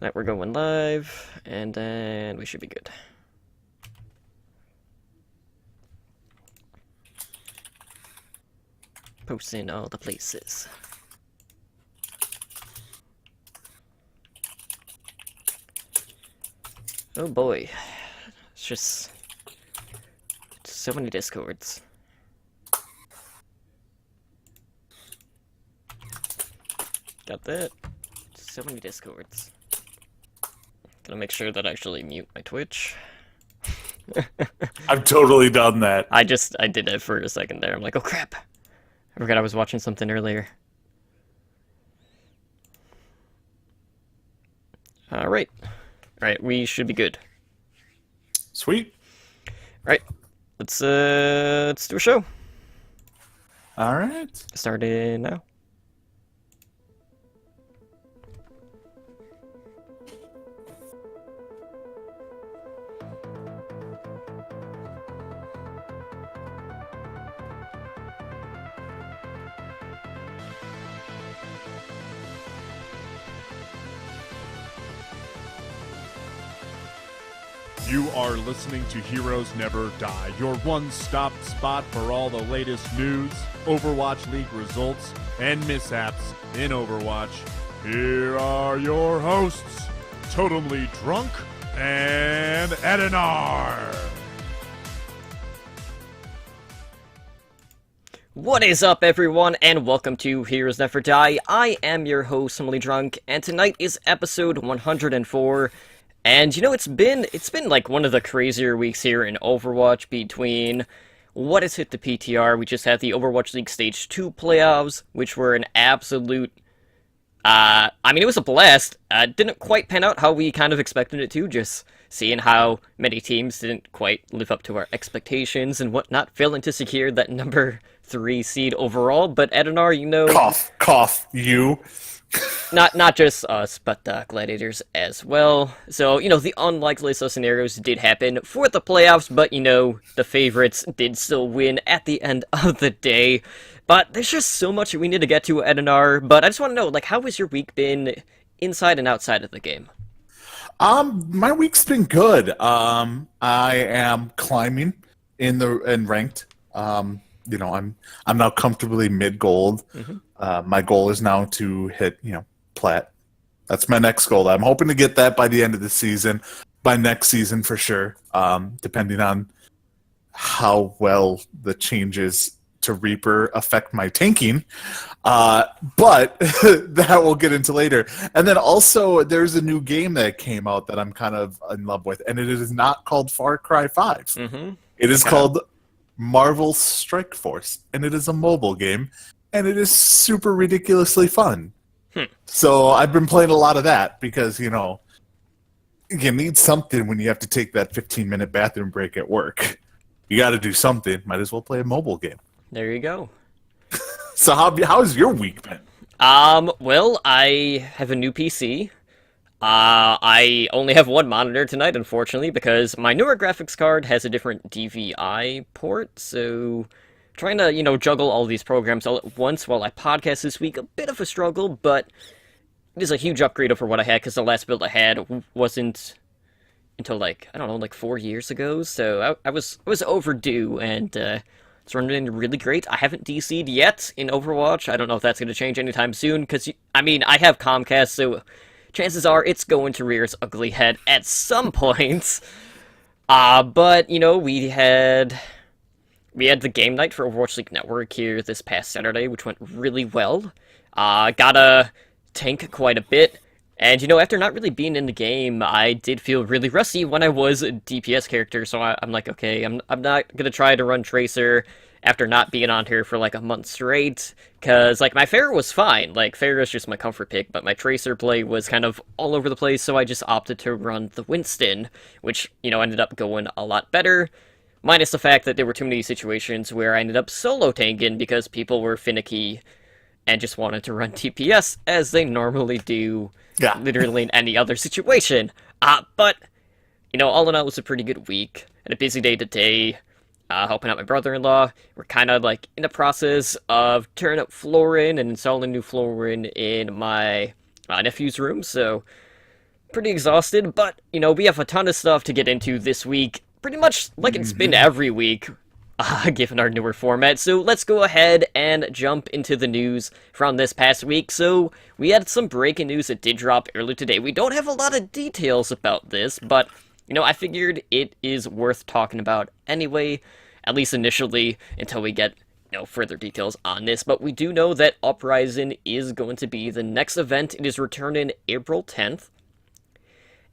That we're going live, and then we should be good. Posting all the places. Oh boy. It's just so many discords. Got that. So many discords. Gotta make sure that I actually mute my Twitch. I've totally done that. I did that for a second there. I'm like, oh crap. I forgot I was watching something earlier. Alright. Alright, we should be good. Sweet. Right. Let's do a show. All right. Starting now. You are listening to Heroes Never Die, your one-stop spot for all the latest news, Overwatch League results, and mishaps in Overwatch. Here are your hosts, Totemly Drunk and Edinar. What is up, everyone, and welcome to Heroes Never Die. I am your host, Totemly Drunk, and tonight is episode 104. And you know, it's been like one of the crazier weeks here in Overwatch between what has hit the PTR. We just had the Overwatch League Stage 2 playoffs, which were an absolute I mean, it was a blast. Didn't quite pan out how we kind of expected it to, just seeing how many teams didn't quite live up to our expectations and whatnot, failing to secure that number 3 seed overall. But Edinar, you know, Cough, you. not just us, but the Gladiators as well. So, you know, the unlikeliest of scenarios did happen for the playoffs, but, you know, the favorites did still win at the end of the day. But there's just so much we need to get to, Edinar, but I just want to know, like, how has your week been inside and outside of the game? My week's been good. I am climbing in ranked. I'm now comfortably mid gold. My goal is now to hit, plat. That's my next goal. I'm hoping to get that by the end of the season, by next season for sure, depending on how well the changes to Reaper affect my tanking. But that we'll get into later. And then also there's a new game that came out that I'm kind of in love with, and it is not called Far Cry 5. It is called Marvel Strike Force, and it is a mobile game, and it is super ridiculously fun. So I've been playing a lot of that because, you need something when you have to take that 15-minute bathroom break at work. You got to do something. Might as well play a mobile game. There you go. So how's your week been? Well, I have a new PC. I only have one monitor tonight, unfortunately, because my newer graphics card has a different DVI port, so trying to, juggle all these programs all at once while I podcast this week, a bit of a struggle, but it is a huge upgrade over what I had, because the last build I had wasn't until, like 4 years ago, so I was overdue, and, it's running really great. I haven't DC'd yet in Overwatch. I don't know if that's going to change anytime soon, because, I have Comcast, so chances are it's going to rear its ugly head at some point. But, we had the game night for Overwatch League Network here this past Saturday, which went really well. Got a tank quite a bit. And, after not really being in the game, I did feel really rusty when I was a DPS character, so I'm like, okay, I'm not gonna try to run Tracer after not being on here for, like, a month straight, because, like, my Pharah was fine, like, Pharah is just my comfort pick, but my Tracer play was kind of all over the place, so I just opted to run the Winston, which, ended up going a lot better, minus the fact that there were too many situations where I ended up solo tanking because people were finicky and just wanted to run TPS, as they normally do. Yeah. Literally in any other situation. But, all in all, it was a pretty good week. And a busy day today, helping out my brother-in-law. We're kind of, in the process of tearing up flooring and installing new flooring in my nephew's room. So, pretty exhausted, but, we have a ton of stuff to get into this week. Pretty much like it's been every week, given our newer format. So let's go ahead and jump into the news from this past week. So we had some breaking news that did drop earlier today. We don't have a lot of details about this, but, I figured it is worth talking about anyway, at least initially, until we get further details on this, but we do know that Uprising is going to be the next event. It is returning April 10th,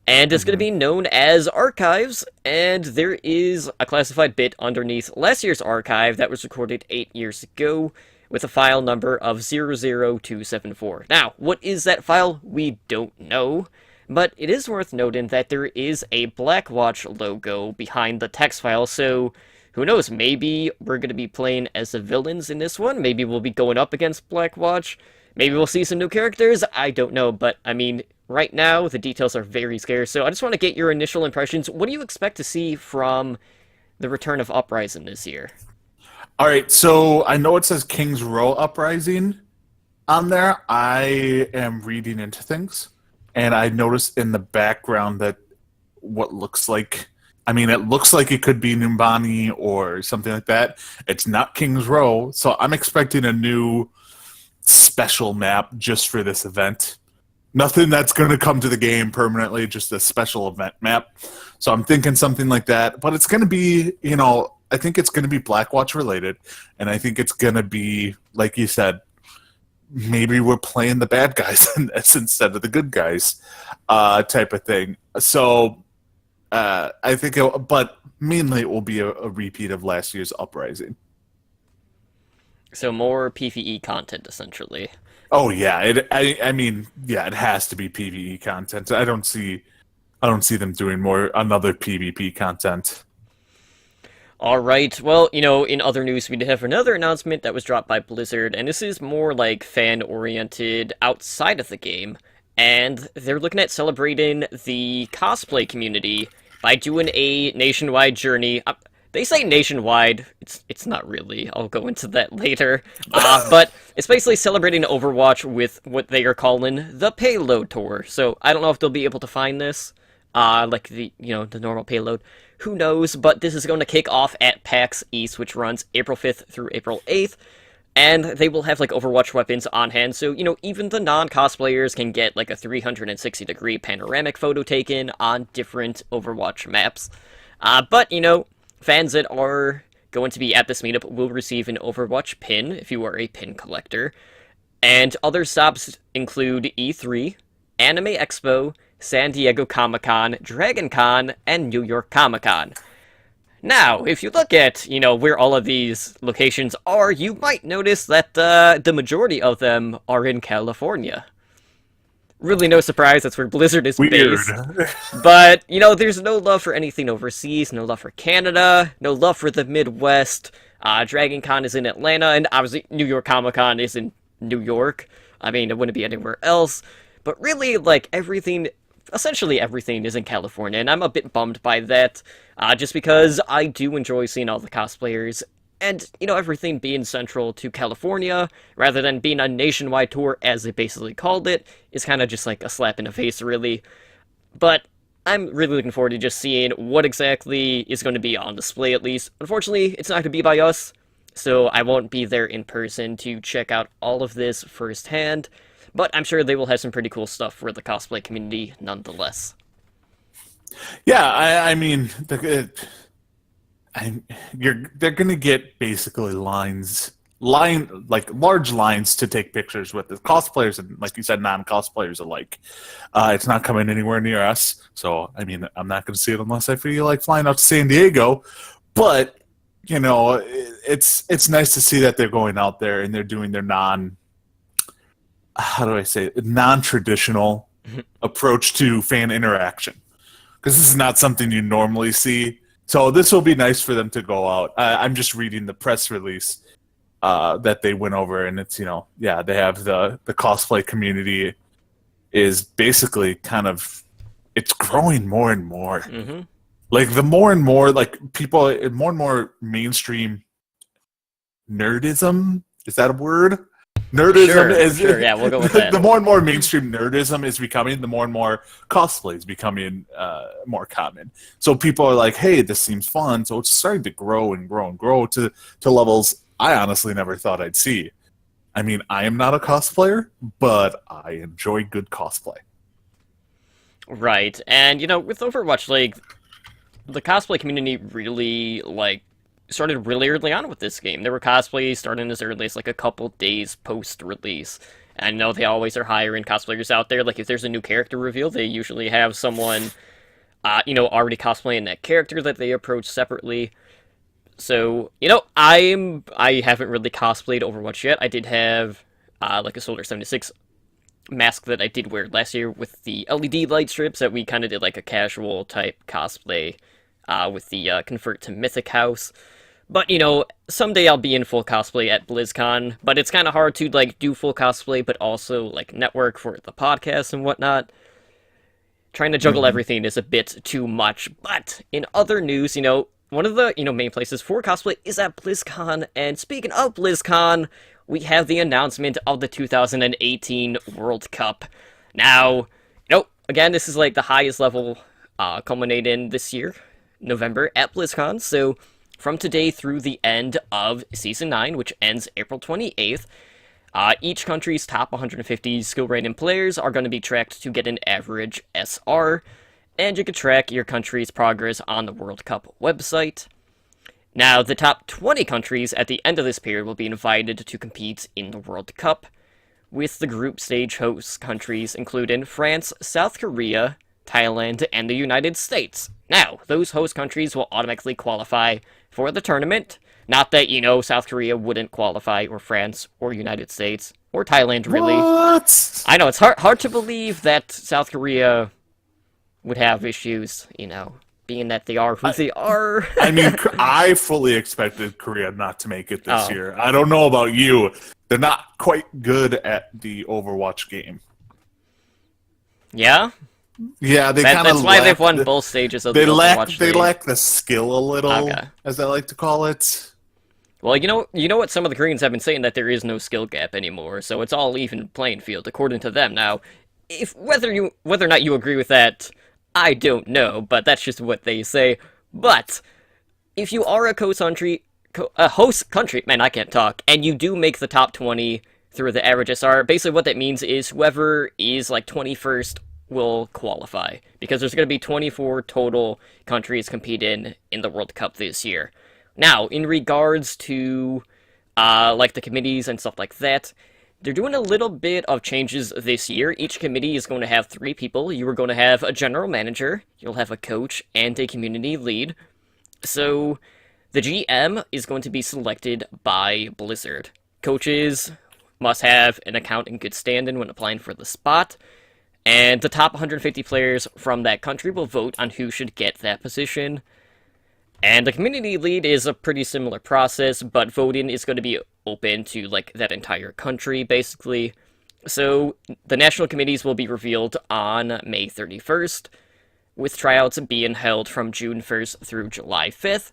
and it's going to be known as Archives, and there is a classified bit underneath last year's archive that was recorded 8 years ago with a file number of 00274. Now, what is that file? We don't know, but it is worth noting that there is a Blackwatch logo behind the text file, so who knows, maybe we're going to be playing as the villains in this one, maybe we'll be going up against Blackwatch, maybe we'll see some new characters, I don't know, but I mean, right now the details are very scarce, so I just want to get your initial impressions. What do you expect to see from the return of Uprising this year? Alright, so I know it says King's Row Uprising on there. I am reading into things, and I noticed in the background that what looks like, it looks like it could be Numbani or something like that. It's not King's Row, so I'm expecting a new special map just for this event. Nothing that's going to come to the game permanently, just a special event map. So I'm thinking something like that. But it's going to be, I think it's going to be Blackwatch related. And I think it's going to be, like you said, maybe we're playing the bad guys in this instead of the good guys type of thing. So I think, but mainly it will be a repeat of last year's Uprising. So more PvE content, essentially. Oh yeah, it has to be PvE content. I don't see them doing another PvP content. All right. Well, in other news, we did have another announcement that was dropped by Blizzard, and this is more like fan-oriented outside of the game. And they're looking at celebrating the cosplay community by doing a nationwide journey. They say nationwide. It's not really. I'll go into that later. But it's basically celebrating Overwatch with what they are calling the Payload Tour. So I don't know if they'll be able to find this, like the normal payload. Who knows? But this is going to kick off at PAX East, which runs April 5th through April 8th. And they will have, like, Overwatch weapons on hand, so, even the non-cosplayers can get, like, a 360-degree panoramic photo taken on different Overwatch maps. But, fans that are going to be at this meetup will receive an Overwatch pin, if you are a pin collector. And other stops include E3, Anime Expo, San Diego Comic-Con, Dragon Con, and New York Comic-Con. Now, if you look at, where all of these locations are, you might notice that the majority of them are in California. Really no surprise, that's where Blizzard is based. But, there's no love for anything overseas, no love for Canada, no love for the Midwest. Dragon Con is in Atlanta, and obviously New York Comic Con is in New York. It wouldn't be anywhere else. But really, essentially everything is in California, and I'm a bit bummed by that, just because I do enjoy seeing all the cosplayers, and, everything being central to California, rather than being a nationwide tour, as they basically called it, is kind of just like a slap in the face, really. But I'm really looking forward to just seeing what exactly is going to be on display, at least. Unfortunately, it's not going to be by us, so I won't be there in person to check out all of this firsthand. But I'm sure they will have some pretty cool stuff for the cosplay community nonetheless. Yeah, they're gonna get basically large lines to take pictures with the cosplayers and, like you said, non-cosplayers alike. It's not coming anywhere near us, so I'm not gonna see it unless I feel like flying out to San Diego. But it's nice to see that they're going out there and they're doing their non-traditional approach to fan interaction, because this is not something you normally see. So this will be nice for them to go out. I'm just reading the press release that they went over, and it's, they have the cosplay community is basically it's growing more and more. Mm-hmm. Like the more and more people, more and more mainstream nerdism, is that a word? Nerdism is sure, yeah, we'll go with that. The more and more mainstream nerdism is becoming, the more and more cosplay is becoming more common. So people are like, "Hey, this seems fun." So it's starting to grow and grow and grow to levels I honestly never thought I'd see. I mean, I am not a cosplayer, but I enjoy good cosplay. Right, and with Overwatch League, the cosplay community really started really early on with this game. There were cosplays starting as early as a couple days post-release. And I know they always are hiring cosplayers out there. Like if there's a new character reveal, they usually have someone, already cosplaying that character that they approach separately. So, I haven't really cosplayed Overwatch yet. I did have a Soldier 76 mask that I did wear last year with the LED light strips that we kind of did a casual type cosplay with the Convert to Mythic House. But, someday I'll be in full cosplay at BlizzCon, but it's kind of hard to, do full cosplay, but also, network for the podcast and whatnot. Trying to juggle everything is a bit too much, but in other news, one of the, main places for cosplay is at BlizzCon, and speaking of BlizzCon, we have the announcement of the 2018 World Cup. Now, again, this is, the highest level culminating this year, November, at BlizzCon, so from today through the end of Season 9, which ends April 28th, each country's top 150 skill rating players are going to be tracked to get an average SR, and you can track your country's progress on the World Cup website. Now, the top 20 countries at the end of this period will be invited to compete in the World Cup, with the group stage host countries including France, South Korea, Thailand, and the United States. Now, those host countries will automatically qualify for the tournament. Not that, South Korea wouldn't qualify, or France, or United States, or Thailand, really. What? I know, it's hard to believe that South Korea would have issues, being that they are who they are. I mean, I fully expected Korea not to make it this Oh. year. I don't know about you. They're not quite good at the Overwatch game. Yeah? Yeah, they kind of That's why they've won both stages of the Overwatch They League. lack the skill a little, Okay. as I like to call it. Well, you know what? Some of the Koreans have been saying that there is no skill gap anymore, so it's all even playing field according to them. Now, whether or not you agree with that, I don't know, but that's just what they say. But if you are a host country, man, I can't talk, and you do make the top 20 through the average SR, basically what that means is whoever is 21st will qualify, because there's going to be 24 total countries competing in the World Cup this year. Now, in regards to the committees and stuff like that, they're doing a little bit of changes this year. Each committee is going to have 3 people. You are going to have a general manager, you'll have a coach, and a community lead. So, the GM is going to be selected by Blizzard. Coaches must have an account in good standing when applying for the spot, and the top 150 players from that country will vote on who should get that position. And the community lead is a pretty similar process, but voting is going to be open to, that entire country, basically. So, the national committees will be revealed on May 31st, with tryouts being held from June 1st through July 5th.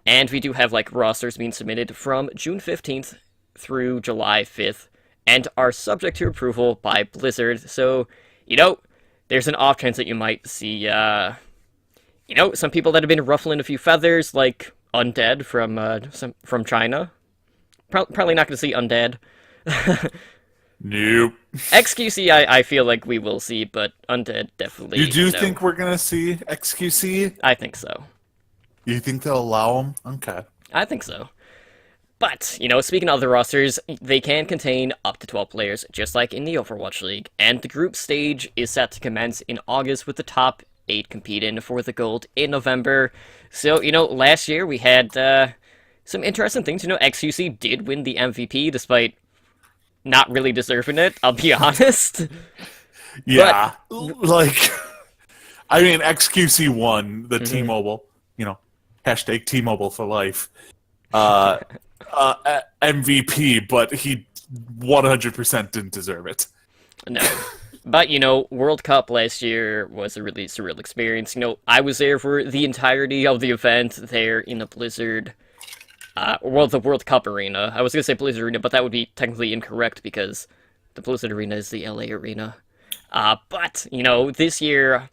And we do have, rosters being submitted from June 15th through July 5th, and are subject to approval by Blizzard. So, there's an off chance that you might see, some people that have been ruffling a few feathers, like Undead from China. Probably not going to see Undead. Nope. XQC, I feel like we will see, but Undead definitely. You do no. think we're going to see XQC? I think so. You think they'll allow them? Okay. I think so. But, speaking of the rosters, they can contain up to 12 players, just like in the Overwatch League, and the group stage is set to commence in August with the top 8 competing for the gold in November. So, last year we had some interesting things. XQC did win the MVP despite not really deserving it, I'll be honest. Yeah. I mean, XQC won the T-Mobile, hashtag T-Mobile for life, MVP, but he 100% didn't deserve it. No. But, World Cup last year was a really surreal experience. I was there for the entirety of the event there in the Blizzard Well, the World Cup arena. I was gonna say Blizzard Arena, but that would be technically incorrect because the Blizzard Arena is the LA Arena. But, this year,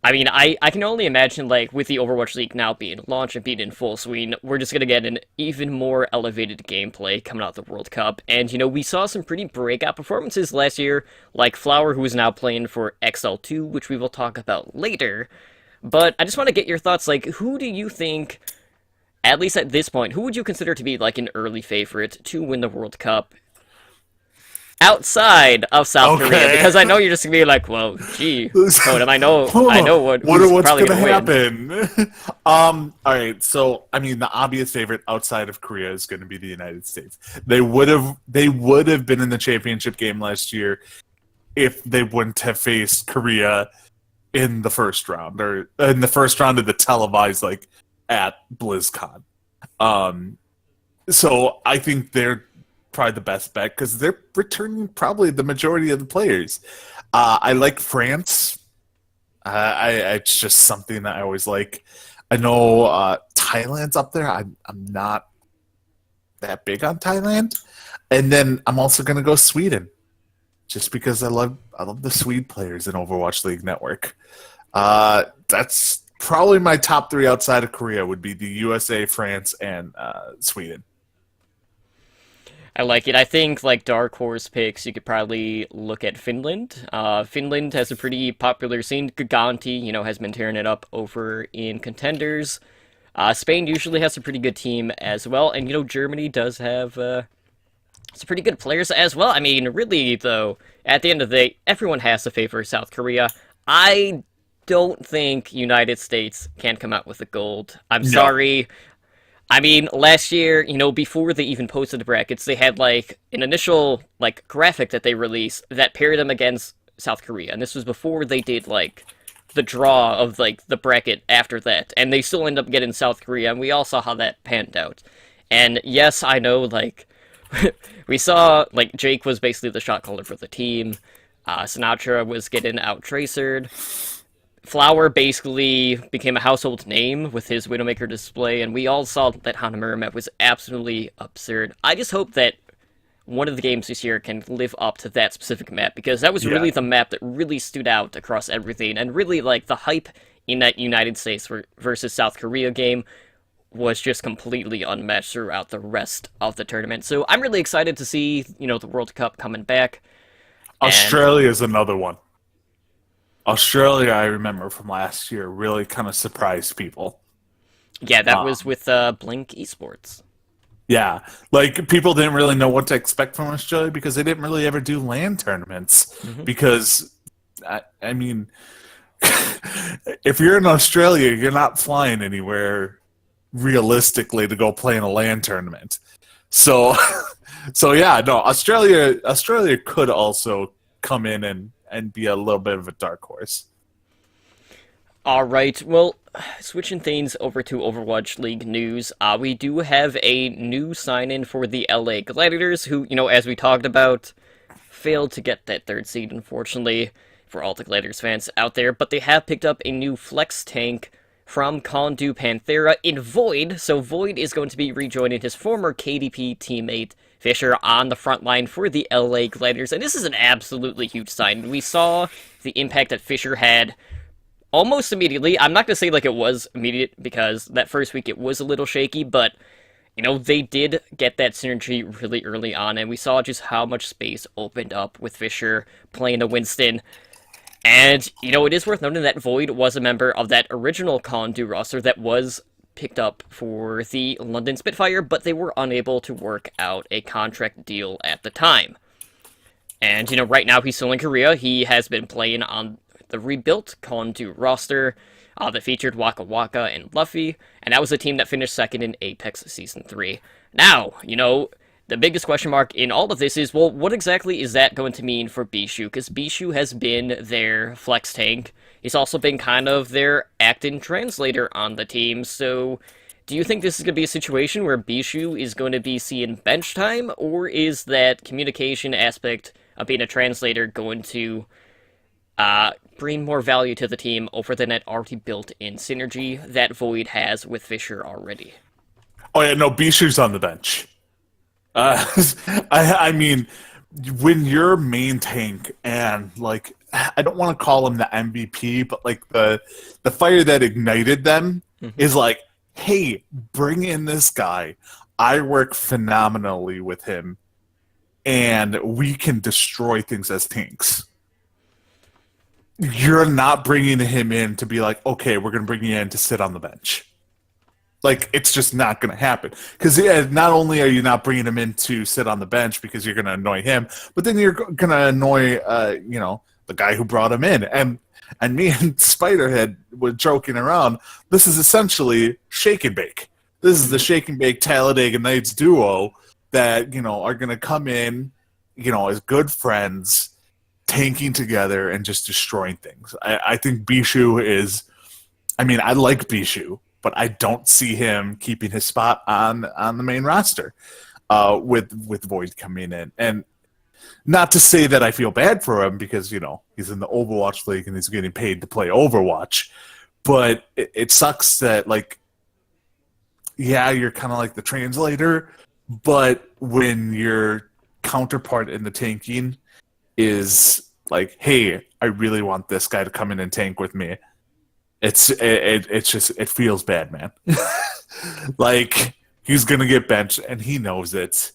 I mean, I can only imagine, like, with the Overwatch League now being launched and being in full swing, we're just gonna get an even more elevated gameplay coming out of the World Cup. And, we saw some pretty breakout performances last year, like Flower, who is now playing for XL2, which we will talk about later. But I just want to get your thoughts, like, who do you think, at least at this point, who would you consider to be, like, an early favorite to win the World Cup? Outside of South Korea, because I know you're just gonna be like, well, gee, Totem, I know who's what's probably gonna gonna win. happen. All right. So, I mean, the obvious favorite outside of Korea is going to be the United States. They would have been in the championship game last year if they wouldn't have faced Korea in the first round, or in the first round of the televised, like, at BlizzCon. So I think they're probably the best bet because they're returning probably the majority of the players. I like France. It's just something that I always like. I know Thailand's up there. I'm not that big on Thailand, and then I'm also gonna go Sweden, just because I love the Swede players in Overwatch League Network. That's probably my top three outside of Korea would be the USA, France, and Sweden. I like it. I think, like, dark horse picks, you could probably look at Finland. Finland has a pretty popular scene. Giganti, has been tearing it up over in contenders. Spain usually has a pretty good team as well, and, Germany does have some pretty good players as well. I mean, really, though, at the end of the day, everyone has to favor South Korea. I don't think United States can come out with the gold. I'm sorry. I mean, last year, before they even posted the brackets, they had, like, an initial, like, graphic that they released that paired them against South Korea. And this was before they did, like, the draw of, like, the bracket after that. And they still end up getting South Korea, and we all saw how that panned out. And yes, I know, like, we saw, like, Jake was basically the shot caller for the team. Sinatra was getting out-tracered. Flower basically became a household name with his Widowmaker display, and we all saw that Hanamura map was absolutely absurd. I just hope that one of the games this year can live up to that specific map, because that was really the map that really stood out across everything, and really, like, the hype in that United States versus South Korea game was just completely unmatched throughout the rest of the tournament. So I'm really excited to see, the World Cup coming back. Australia is another one. Australia, I remember from last year, really kind of surprised people. Yeah, that was with Blink Esports. Yeah, like, people didn't really know what to expect from Australia because they didn't really ever do LAN tournaments. Because, I mean, if you're in Australia, you're not flying anywhere realistically to go play in a LAN tournament. So yeah, no, Australia could also come in and be a little bit of a dark horse. Alright, well, switching things over to Overwatch League news, we do have a new sign-in for the LA Gladiators, who, as we talked about, failed to get that third seed, unfortunately, for all the Gladiators fans out there, but they have picked up a new flex tank from Kondu Panthera in Void, so Void is going to be rejoining his former KDP teammate, Fisher, on the front line for the LA Gladiators, and this is an absolutely huge sign. We saw the impact that Fisher had almost immediately. I'm not going to say like it was immediate, because that first week it was a little shaky, but, they did get that synergy really early on, and we saw just how much space opened up with Fisher playing a Winston. And, it is worth noting that Void was a member of that original Kondu roster that was picked up for the London Spitfire, but they were unable to work out a contract deal at the time. And, right now he's still in Korea. He has been playing on the rebuilt Kondu roster that featured Waka Waka and Luffy, and that was a team that finished second in Apex Season 3. Now, the biggest question mark in all of this is, well, what exactly is that going to mean for Bishu? Because Bishu has been their flex tank. He's also been kind of their acting translator on the team, so do you think this is going to be a situation where Bishu is going to be seeing bench time, or is that communication aspect of being a translator going to bring more value to the team over than that already built-in synergy that Void has with Fisher already? Oh yeah, no, Bishu's on the bench. Uh, I mean, when you're main tank and like I don't want to call him the MVP, but like the fire that ignited them is like, hey, bring in this guy. I work phenomenally with him, and we can destroy things as tanks. You're not bringing him in to be like, okay, we're going to bring you in to sit on the bench. Like, it's just not going to happen. Because not only are you not bringing him in to sit on the bench because you're going to annoy him, but then you're going to annoy, the guy who brought him in. And me and Spiderhead were joking around. This is essentially Shake and Bake. This is the Shake and Bake Talladega Nights duo that, are going to come in, as good friends, tanking together and just destroying things. I think Bishu is... I mean, I like Bishu, but I don't see him keeping his spot on the main roster with Void coming in. And not to say that I feel bad for him because, he's in the Overwatch League and he's getting paid to play Overwatch. But it sucks that, like, yeah, you're kind of like the translator, but when your counterpart in the tanking is like, hey, I really want this guy to come in and tank with me, it's just it feels bad, man. Like, he's gonna get benched and he knows it,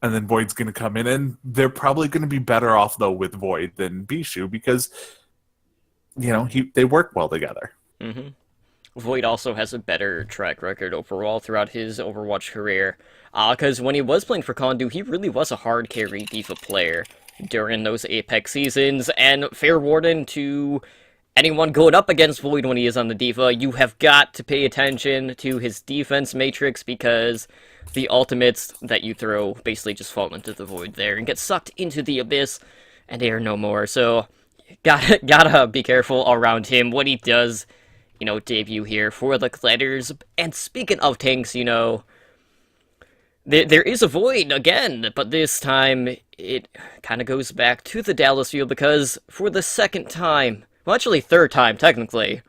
and then Void's gonna come in, and they're probably gonna be better off though with Void than Bishu because they work well together. Mm-hmm. Void also has a better track record overall throughout his Overwatch career, because when he was playing for Kondu, he really was a hard carry D.Va player during those Apex seasons, and fair warning to anyone going up against Void when he is on the D.Va, you have got to pay attention to his defense matrix, because the ultimates that you throw basically just fall into the Void there and get sucked into the abyss, and they are no more, so gotta be careful around him when he does debut here for the Kletters. And speaking of tanks, there is a Void again, but this time it kind of goes back to the Dallas field because for the second time, well, actually third time technically,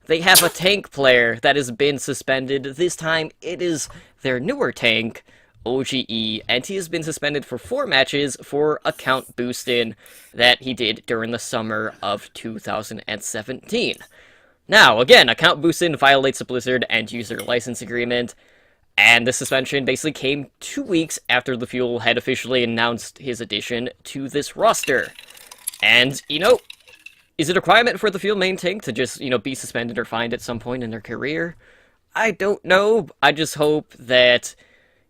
they have a tank player that has been suspended. This time it is their newer tank, OGE, and he has been suspended for 4 matches for account boosting that he did during the summer of 2017. Now, again, account boosting violates the Blizzard end-user license agreement, and the suspension basically came 2 weeks after the Fuel had officially announced his addition to this roster. And, is it a requirement for the Fuel main tank to just, be suspended or fined at some point in their career? I don't know. I just hope that,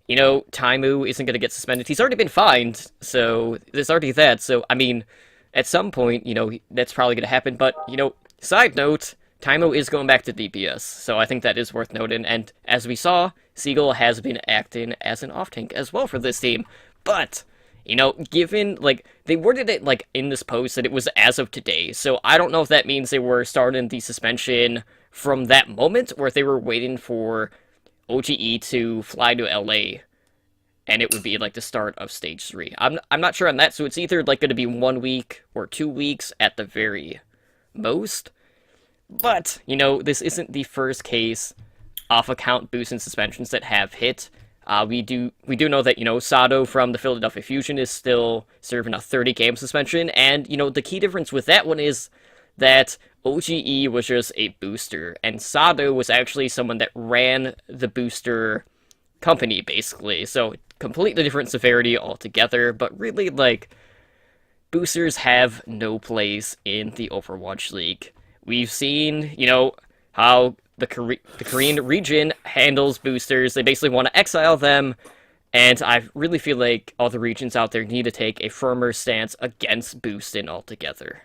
Taimu isn't going to get suspended. He's already been fined, so there's already that. So, I mean, at some point, that's probably going to happen. But, side note, Taimu is going back to DPS, so I think that is worth noting, and as we saw, Seagull has been acting as an off-tank as well for this team, but, given, they worded it, in this post that it was as of today, so I don't know if that means they were starting the suspension from that moment, or if they were waiting for OGE to fly to LA, and it would be, the start of Stage 3. I'm not sure on that, so it's either, going to be 1 week or 2 weeks at the very most. But, this isn't the first case of account boosts and suspensions that have hit. We do know that, Sato from the Philadelphia Fusion is still serving a 30-game suspension, and, the key difference with that one is that OGE was just a booster, and Sato was actually someone that ran the booster company, basically. So, completely different severity altogether, but really, boosters have no place in the Overwatch League. We've seen, how the Korean region handles boosters. They basically want to exile them, and I really feel like all the regions out there need to take a firmer stance against boosting altogether.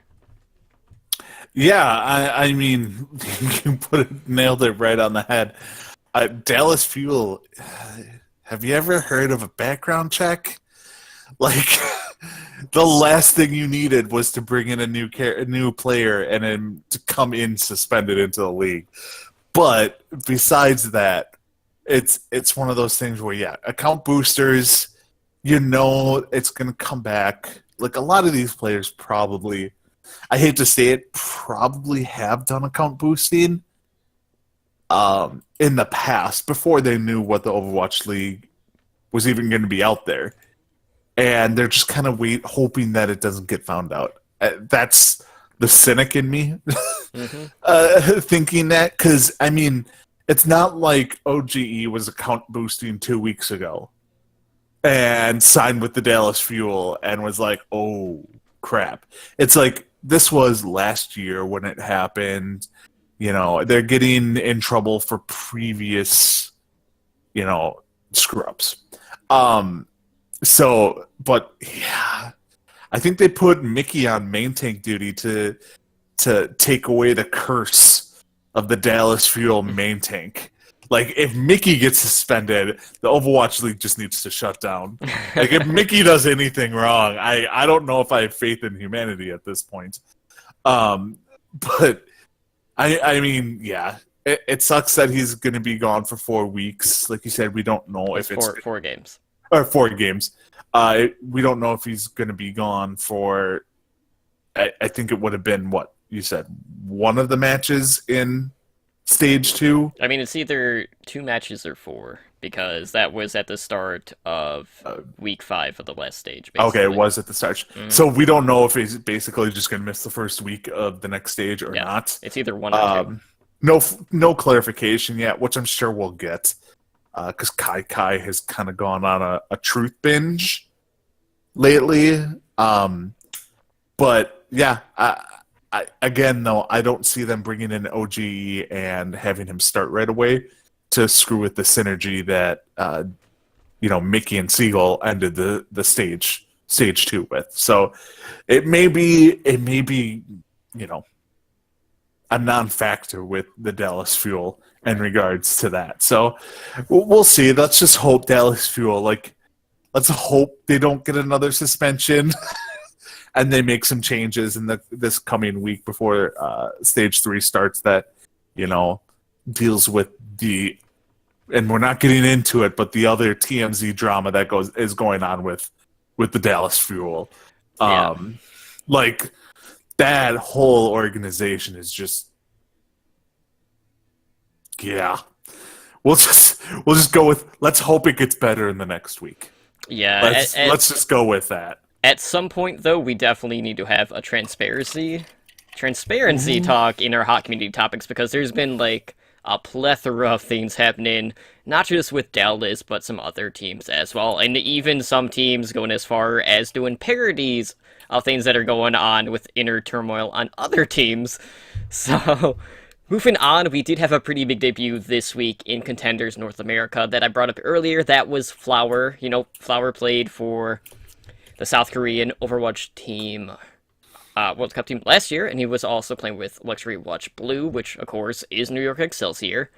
Yeah, I mean, you nailed it right on the head. Dallas Fuel, have you ever heard of a background check? The last thing you needed was to bring in a new player and then to come in suspended into the league. But besides that, it's one of those things where, yeah, account boosters, it's going to come back. A lot of these players probably, I hate to say it, probably have done account boosting. in the past before they knew what the Overwatch League was even going to be out there. And they're just kind of hoping that it doesn't get found out. That's the cynic in me thinking that, because, I mean, it's not like OGE was account boosting 2 weeks ago and signed with the Dallas Fuel and was like, oh, crap. It's like this was last year when it happened. You know, they're getting in trouble for previous, you know, screw-ups. So, but yeah, I think they put Mickey on main tank duty to take away the curse of the Dallas Fuel main tank. Like, if Mickey gets suspended, the Overwatch League just needs to shut down. Like, if Mickey does anything wrong, I don't know if I have faith in humanity at this point. But I mean, yeah, it sucks that he's going to be gone for 4 weeks. Like you said, we don't know if it's 4 games. Or 4 games. We don't know if he's going to be gone for. I think it would have been what you said, one of the matches in stage 2. I mean, it's either 2 matches or 4, because that was at the start of week 5 of the last stage. Basically. Okay, it was at the start. So we don't know if he's basically just going to miss the first week of the next stage or not. It's either 1 or 2. No clarification yet, which I'm sure we'll get. Because Kai has kind of gone on a truth binge lately. But yeah, I again, though, I don't see them bringing in OGE and having him start right away to screw with the synergy that Mickey and Siegel ended the stage 2 with. So it may be a non-factor with the Dallas Fuel in regards to that. So we'll see. Let's just hope Dallas Fuel, let's hope they don't get another suspension and they make some changes in this coming week before stage 3 starts that, deals with and we're not getting into it, but the other TMZ drama that is going on with the Dallas Fuel. Yeah. That whole organization is just, yeah. We'll just go with, let's hope it gets better in the next week. Yeah. Let's just go with that. At some point, though, we definitely need to have a transparency talk in our hot community topics, because there's been a plethora of things happening, not just with Dallas, but some other teams as well, and even some teams going as far as doing parodies of things that are going on with inner turmoil on other teams. So, moving on, we did have a pretty big debut this week in Contenders North America that I brought up earlier. That was Flower. Flower played for the South Korean Overwatch team, World Cup team last year, and he was also playing with Luxury Watch Blue, which, of course, is New York Excelsior.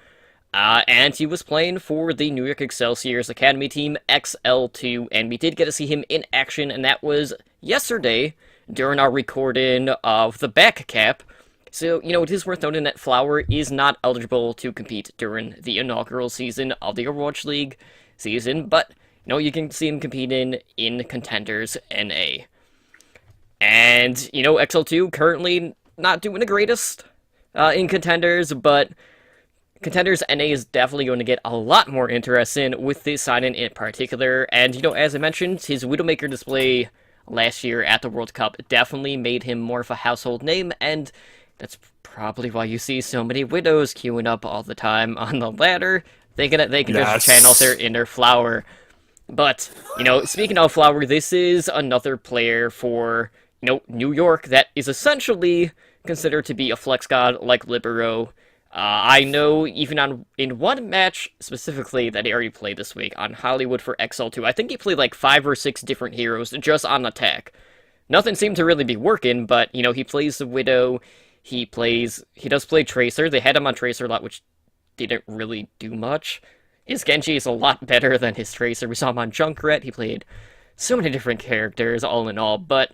And he was playing for the New York Excelsior's Academy team, XL2, and we did get to see him in action, and that was yesterday during our recording of the back cap. So, it is worth noting that Flower is not eligible to compete during the inaugural season of the Overwatch League season, but, you can see him competing in Contenders NA. And, XL2 currently not doing the greatest in Contenders, but Contenders NA is definitely going to get a lot more interesting with this signing in particular. And, as I mentioned, his Widowmaker display last year at the World Cup definitely made him more of a household name, and that's probably why you see so many Widows queuing up all the time on the ladder, thinking that they can just channel their inner Flower. But, speaking of Flower, this is another player for, New York that is essentially considered to be a flex god like Libero. I know even in one match specifically that he already played this week on Hollywood for XL2, I think he played 5 or 6 different heroes just on attack. Nothing seemed to really be working, but, he plays the Widow, he does play Tracer. They had him on Tracer a lot, which didn't really do much. His Genji is a lot better than his Tracer. We saw him on Junkrat, he played so many different characters all in all, but,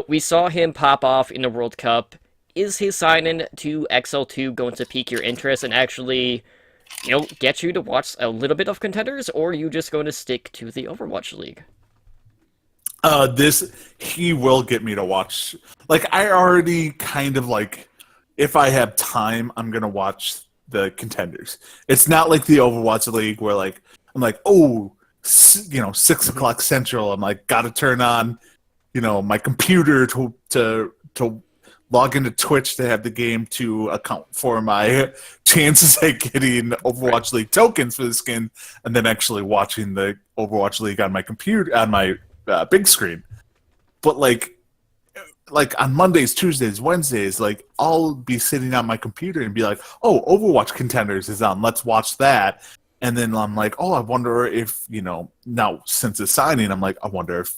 we saw him pop off in the World Cup. Is his sign-in to XL2 going to pique your interest and actually, get you to watch a little bit of Contenders, or are you just going to stick to the Overwatch League? He will get me to watch. I already kind of if I have time, I'm going to watch the contenders. It's not like the Overwatch League where like I'm like, oh, 6 o'clock Central. I'm like, gotta turn on, my computer to log into Twitch to have the game to account for my chances at getting Overwatch League tokens for the skin, and then actually watching the Overwatch League on my computer on my big screen. But like on Mondays, Tuesdays, Wednesdays, like I'll be sitting on my computer and be like, oh, Overwatch Contenders is on. Let's watch that. And then I'm like, oh, I wonder if, now since it's signing, I'm like, I wonder if,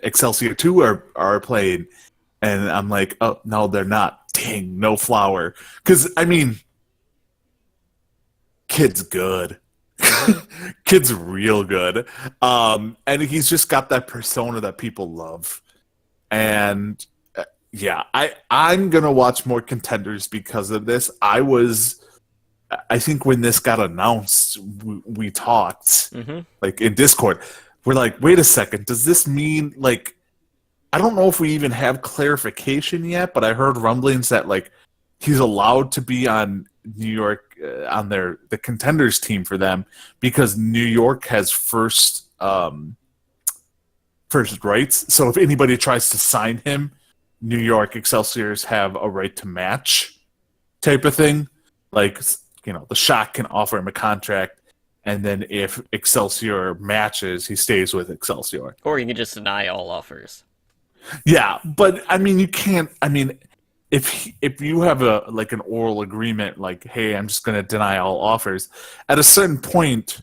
Excelsior 2 are playing. And I'm like, oh, no, they're not. Dang, no Flower. Because, kid's good. Kid's real good. And he's just got that persona that people love. And, yeah, I'm going to watch more Contenders because of this. I think when this got announced, we talked, like in Discord. We're like, wait a second, does this mean, like, I don't know if we even have clarification yet, but I heard rumblings that, like, he's allowed to be on New York, on the Contenders team for them, because New York has first rights. So if anybody tries to sign him, New York Excelsiors have a right to match type of thing. Like, the Shock can offer him a contract, and then if Excelsior matches, he stays with Excelsior. Or you can just deny all offers. Yeah, but you can't. If you have an oral agreement, like, hey, I'm just going to deny all offers, at a certain point,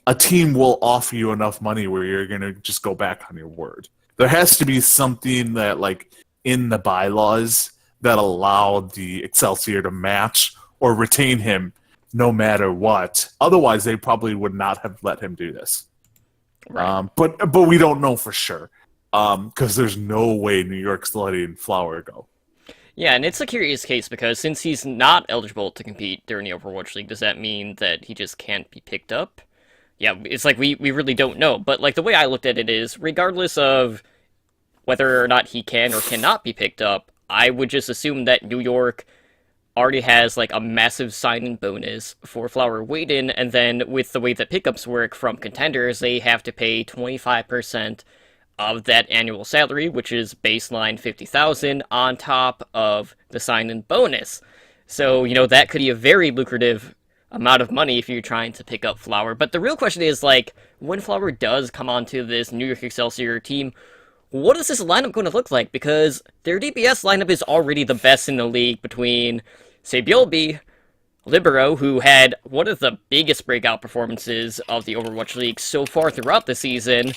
a team will offer you enough money where you're going to just go back on your word. There has to be something that, like, in the bylaws that allow the Excelsior to match or retain him no matter what. Otherwise, they probably would not have let him do this. Right. But we don't know for sure, because there's no way New York's letting Flower go. Yeah, and it's a curious case because since he's not eligible to compete during the Overwatch League, does that mean that he just can't be picked up? Yeah, it's like we really don't know. But like the way I looked at it is, regardless of whether or not he can or cannot be picked up, I would just assume that New York already has like a massive sign-in bonus for Flower Whedon, and then with the way that pickups work from Contenders, they have to pay 25% of that annual salary, which is baseline $50,000 on top of the sign-in bonus. So, that could be a very lucrative amount of money if you're trying to pick up Flower. But the real question is, like, when Flower does come onto this New York Excelsior team, what is this lineup going to look like? Because their DPS lineup is already the best in the league between Saebyeolbe, Libero, who had one of the biggest breakout performances of the Overwatch League so far throughout the season,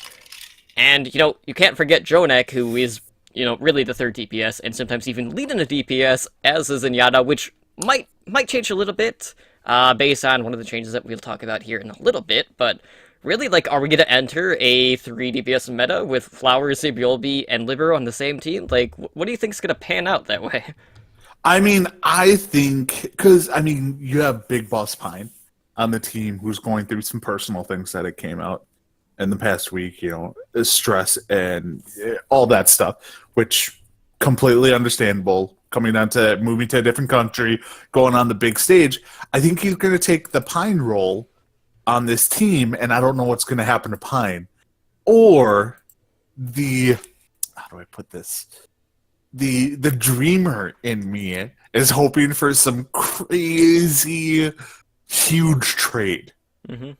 and, you can't forget Jonek, who is, really the third DPS, and sometimes even leading the DPS, as is Zenyatta, which might change a little bit, based on one of the changes that we'll talk about here in a little bit, but really, like, are we going to enter a 3 DPS meta with Flower, Saebyeolbe, and Libero on the same team? Like, what do you think is going to pan out that way? I think, because, you have Big Boss Pine on the team who's going through some personal things that it came out in the past week, stress and all that stuff, which completely understandable, moving to a different country, going on the big stage. I think he's going to take the Pine role on this team, and I don't know what's going to happen to Pine. Or how do I put this? The dreamer in me is hoping for some crazy, huge trade. Mm-hmm.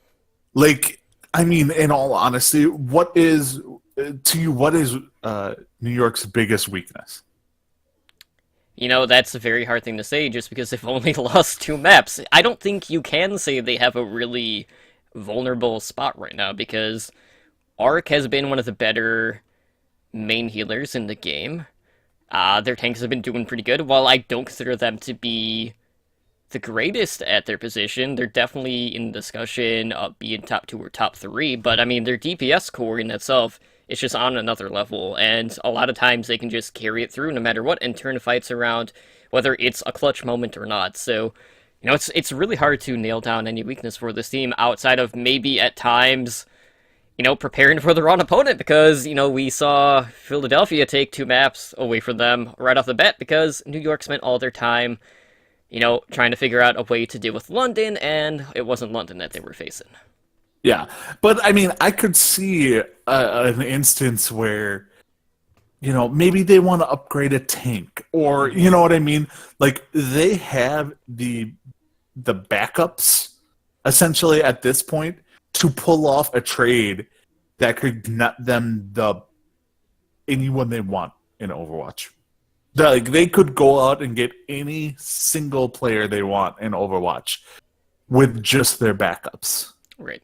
Like, in all honesty, what is New York's biggest weakness? That's a very hard thing to say just because they've only lost 2 maps. I don't think you can say they have a really vulnerable spot right now because Arc has been one of the better main healers in the game. Their tanks have been doing pretty good. While I don't consider them to be the greatest at their position, they're definitely in discussion of being top 2 or top 3, but their DPS core in itself is just on another level, and a lot of times they can just carry it through no matter what and turn fights around, whether it's a clutch moment or not. So, it's really hard to nail down any weakness for this team outside of maybe at times, preparing for the wrong opponent because, we saw Philadelphia take 2 maps away from them right off the bat because New York spent all their time trying to figure out a way to deal with London, and it wasn't London that they were facing. Yeah, but I mean, I could see an instance where, maybe they want to upgrade a tank, or you know what I mean. Like they have the backups essentially at this point to pull off a trade that could net them anyone they want in Overwatch. Like they could go out and get any single player they want in Overwatch with just their backups. Right.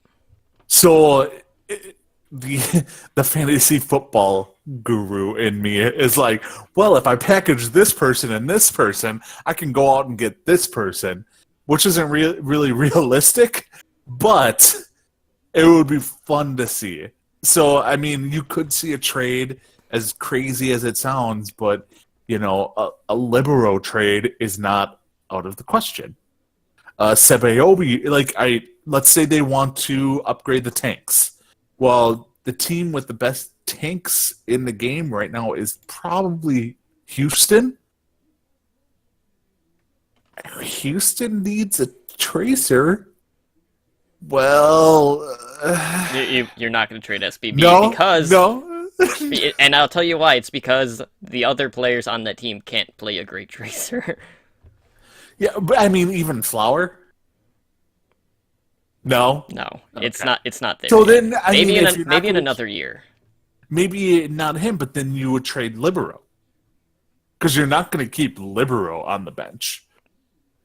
So the fantasy football guru in me is like, well, if I package this person and this person, I can go out and get this person, which isn't really realistic, but it would be fun to see. So, I mean, you could see a trade, as crazy as it sounds, but, a Libero trade is not out of the question. Sebayobi, let's say they want to upgrade the tanks. Well, the team with the best tanks in the game right now is probably Houston. Houston needs a tracer. Well, you're not going to trade SBB no. And I'll tell you why. It's because the other players on that team can't play a great tracer. Yeah, but I mean, even Flower. No, okay. It's not there. So yet. then, maybe in another year. Maybe not him, but then you would trade Libero, because you're not going to keep Libero on the bench.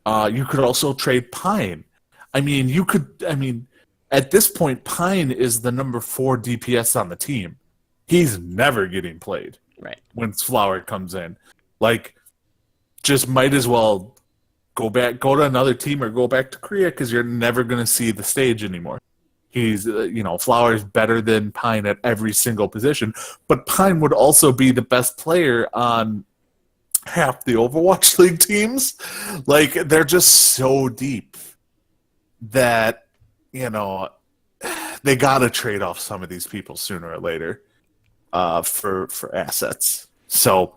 You could also trade Pine. I mean, at this point, Pine is the number 4 DPS on the team. He's never getting played. Right. When Flower comes in, just might as well go to another team or go back to Korea, because you're never going to see the stage anymore. He's, Flower's better than Pine at every single position, but Pine would also be the best player on half the Overwatch League teams. They're just so deep that, they got to trade off some of these people sooner or later for assets. So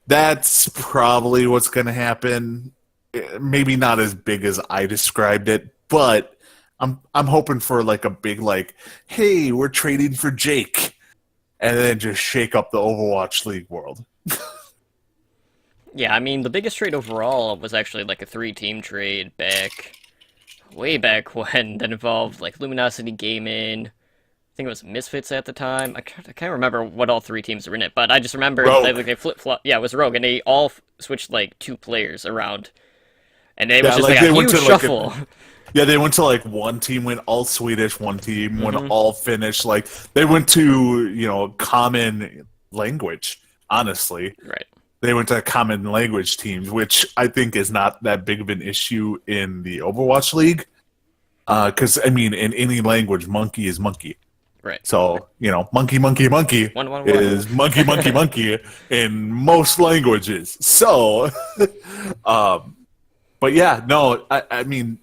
that's probably what's going to happen. Maybe not as big as I described it, but I'm hoping for a big hey, we're trading for Jake, and then just shake up the Overwatch League world. Yeah, I mean, the biggest trade overall was actually a 3-team trade way back when, that involved Luminosity Gaming. I think it was Misfits at the time. I can't remember what all 3 teams were in it, but I just remember they flip-flop. Yeah, it was Rogue, and they all switched 2 players around. And it was just a huge shuffle. They went to one team went all Swedish, one team went all Finnish. They went to common language. Honestly, right? They went to common language teams, which I think is not that big of an issue in the Overwatch League. Because in any language, monkey is monkey. Right. So monkey is monkey in most languages. So, but yeah, no, I mean,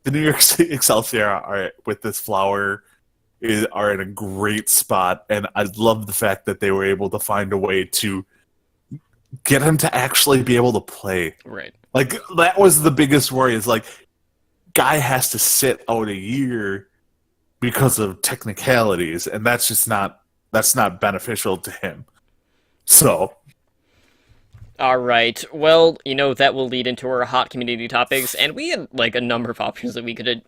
the New York City Excelsior are with this Flower are in a great spot, and I love the fact that they were able to find a way to get him to actually be able to play. Right. That was the biggest worry. Is guy has to sit out a year because of technicalities, and that's not beneficial to him. So. All right. Well, that will lead into our hot community topics, and we had a number of options that we could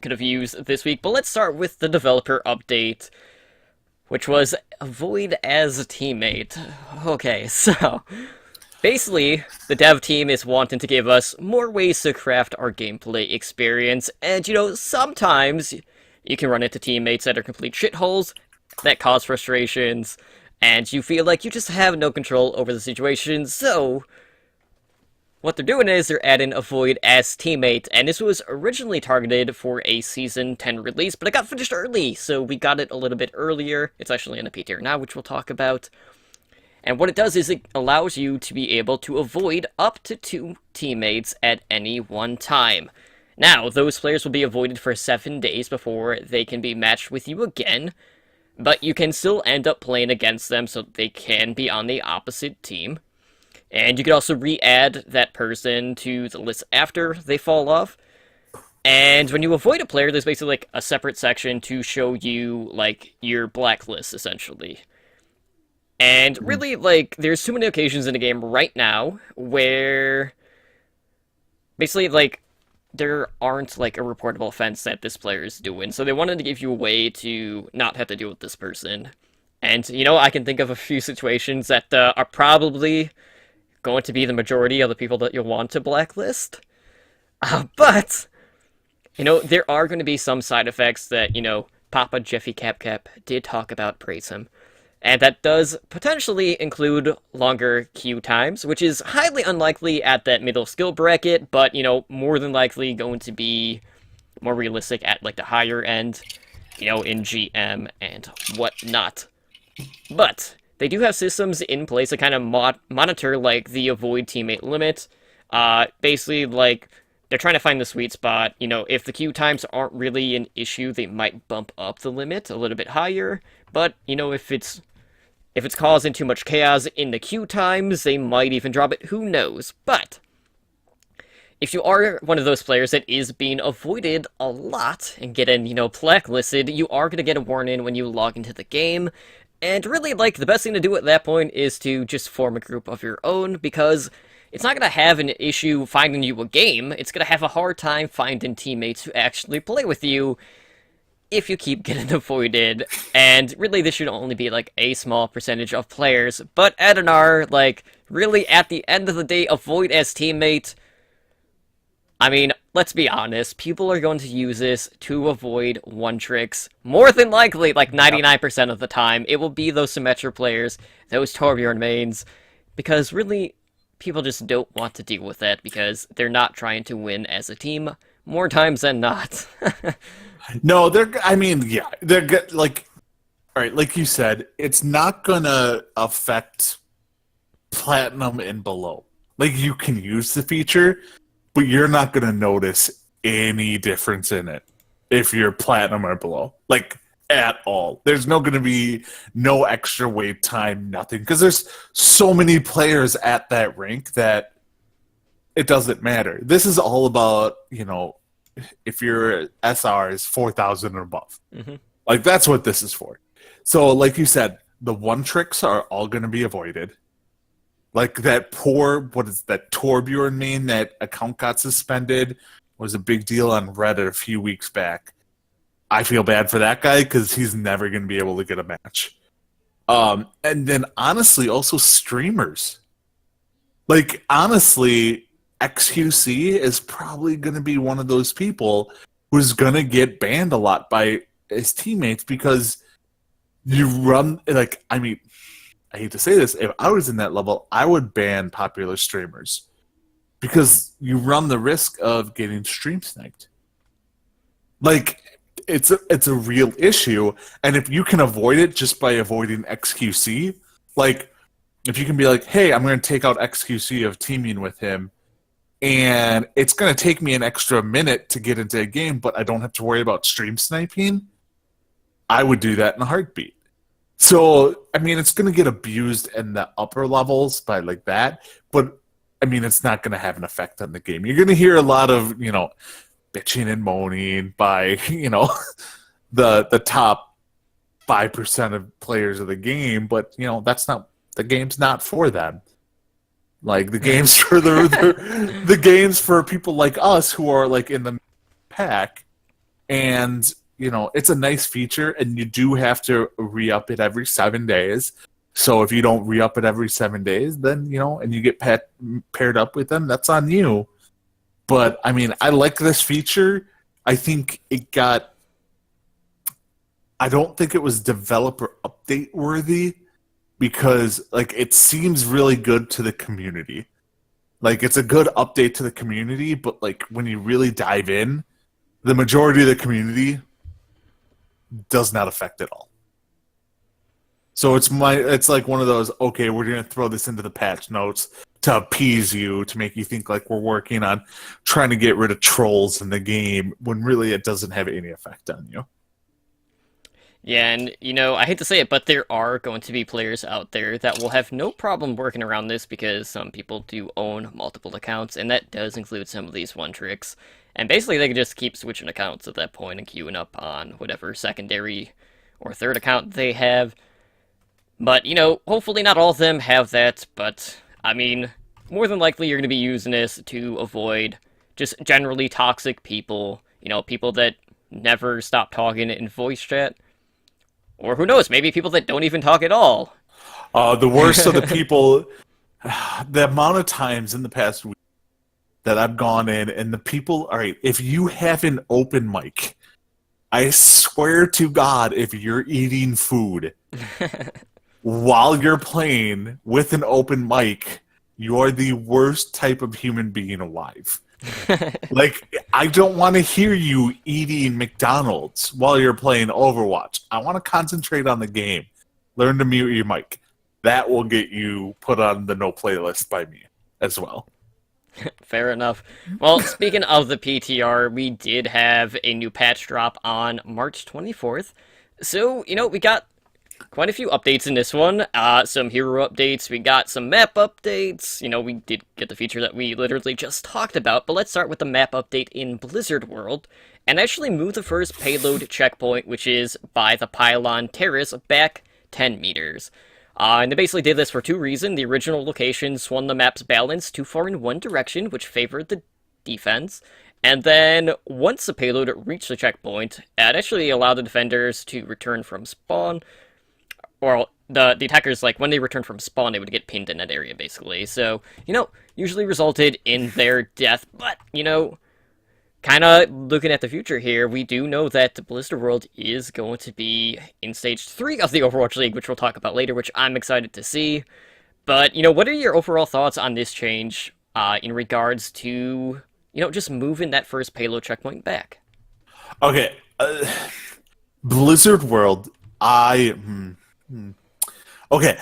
have used this week. But let's start with the developer update, which was Void as a teammate. Okay, so basically, the dev team is wanting to give us more ways to craft our gameplay experience, and sometimes you can run into teammates that are complete shitholes that cause frustrations, and you feel like you just have no control over the situation. So what they're doing is they're adding a Void as teammate, and this was originally targeted for a Season 10 release, but it got finished early, so we got it a little bit earlier. It's actually in a PTR now, which we'll talk about. And what it does is it allows you to be able to avoid up to 2 teammates at any one time. Now, those players will be avoided for 7 days before they can be matched with you again, but you can still end up playing against them, so they can be on the opposite team. And you could also re-add that person to the list after they fall off. And when you avoid a player, there's basically like a separate section to show you like your blacklist, essentially. And really, like, there's too many occasions in the game right now where basically, like, there aren't like a reportable offense that this player is doing, so they wanted to give you a way to not have to deal with this person. And I can think of a few situations that are probably going to be the majority of the people that you'll want to blacklist. But there are going to be some side effects that Papa Jeffy Cap Cap did talk about, praise him. And that does potentially include longer queue times, which is highly unlikely at that middle skill bracket, but, more than likely going to be more realistic at, like, the higher end, in GM and whatnot. But they do have systems in place to kind of monitor, like, the avoid teammate limit. Basically, like, they're trying to find the sweet spot. If the queue times aren't really an issue, they might bump up the limit a little bit higher. But, if it's causing too much chaos in the queue times, they might even drop it. Who knows? But if you are one of those players that is being avoided a lot and getting, blacklisted, you are going to get a warning when you log into the game. And really, like, the best thing to do at that point is to just form a group of your own, because it's not going to have an issue finding you a game. It's going to have a hard time finding teammates who actually play with you if you keep getting avoided. And really, this should only be, like, a small percentage of players. But Adenar, like, really, at the end of the day, avoid as teammate. I mean, let's be honest, people are going to use this to avoid one-tricks. More than likely, like 99% of the time, it will be those Symmetra players, those Torbjorn mains, because really, people just don't want to deal with that, because they're not trying to win as a team, more times than not. No, they're good. Like, all right, like you said, it's not gonna affect Platinum and below. Like, you can use the feature, but you're not going to notice any difference in it if you're Platinum or below. Like, at all. There's going to be no extra wait time, nothing. Because there's so many players at that rank that it doesn't matter. This is all about, if your SR is 4,000 or above. Mm-hmm. Like, that's what this is for. So, like you said, the one-tricks are all going to be avoided. Like that Torbjorn main, that account got suspended, was a big deal on Reddit a few weeks back. I feel bad for that guy because he's never going to be able to get a match. And then honestly, also streamers. Like, honestly, XQC is probably going to be one of those people who's going to get banned a lot by his teammates because you run, like, I mean, I hate to say this, if I was in that level, I would ban popular streamers because you run the risk of getting stream sniped. Like, it's a real issue, and if you can avoid it just by avoiding XQC, like, if you can be like, hey, I'm going to take out XQC of teaming with him, and it's going to take me an extra minute to get into a game, but I don't have to worry about stream sniping, I would do that in a heartbeat. So, I mean, it's going to get abused in the upper levels by like that, but, I mean, it's not going to have an effect on the game. You're going to hear a lot of, bitching and moaning by, the top 5% of players of the game, but, the game's not for them. Like, the game's for the game's for people like us who are, like, in the pack, and it's a nice feature, and you do have to re-up it every 7 days. So if you don't re-up it every 7 days, then, and you get paired up with them, that's on you. But, I mean, I like this feature. I think I don't think it was developer update worthy because, like, it seems really good to the community. Like, it's a good update to the community, but, like, when you really dive in, the majority of the community does not affect it all. So it's like one of those, okay, we're going to throw this into the patch notes to appease you, to make you think like we're working on trying to get rid of trolls in the game, when really it doesn't have any effect on you. Yeah, and I hate to say it, but there are going to be players out there that will have no problem working around this because some people do own multiple accounts, and that does include some of these one tricks. And basically, they can just keep switching accounts at that point and queuing up on whatever secondary or third account they have. But, hopefully not all of them have that, but, I mean, more than likely you're going to be using this to avoid just generally toxic people, people that never stop talking in voice chat. Or who knows, maybe people that don't even talk at all. The worst of the people, the amount of times in the past week that I've gone in and the people, all right, if you have an open mic, I swear to God, if you're eating food while you're playing with an open mic, you are the worst type of human being alive. Like, I don't want to hear you eating McDonald's while you're playing Overwatch. I want to concentrate on the game. Learn to mute your mic. That will get you put on the no playlist by me as well. Fair enough. Well, speaking of the PTR, we did have a new patch drop on March 24th. So, we got quite a few updates in this one. Some hero updates, we got some map updates. We did get the feature that we literally just talked about, but let's start with the map update in Blizzard World, and actually move the first payload checkpoint, which is by the Pylon Terrace, back 10 meters. And they basically did this for two reasons. The original location swung the map's balance too far in one direction, which favored the defense. And then, once the payload reached the checkpoint, it actually allowed the defenders to return from spawn, or the attackers, like, when they returned from spawn, they would get pinned in that area, basically. So, usually resulted in their death, but, kind of looking at the future here, we do know that the Blizzard World is going to be in Stage 3 of the Overwatch League, which we'll talk about later, which I'm excited to see. But, what are your overall thoughts on this change in regards to, just moving that first payload checkpoint back? Okay. Blizzard World, Okay.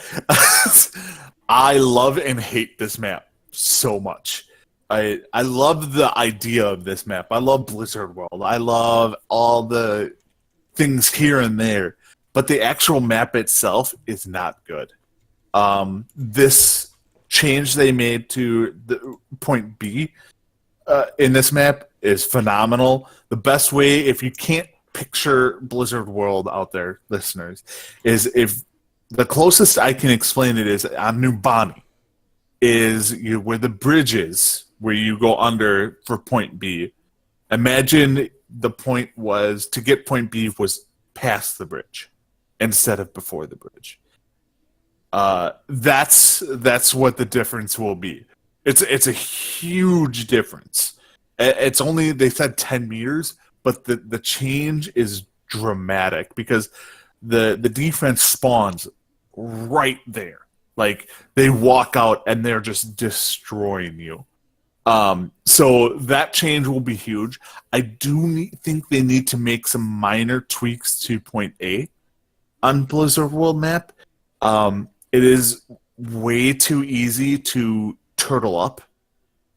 I love and hate this map so much. I love the idea of this map. I love Blizzard World. I love all the things here and there. But the actual map itself is not good. This change they made to the point B in this map is phenomenal. The best way, if you can't picture Blizzard World out there, listeners, is if the closest I can explain it is on New Bonnie, is where the bridge is, where you go under for point B. Imagine the point was, to get point B was past the bridge instead of before the bridge. That's what the difference will be. It's a huge difference. It's only, they said 10 meters, but the change is dramatic because the defense spawns right there. Like, they walk out and they're just destroying you. So that change will be huge. I do think they need to make some minor tweaks to point A on Blizzard World map. It is way too easy to turtle up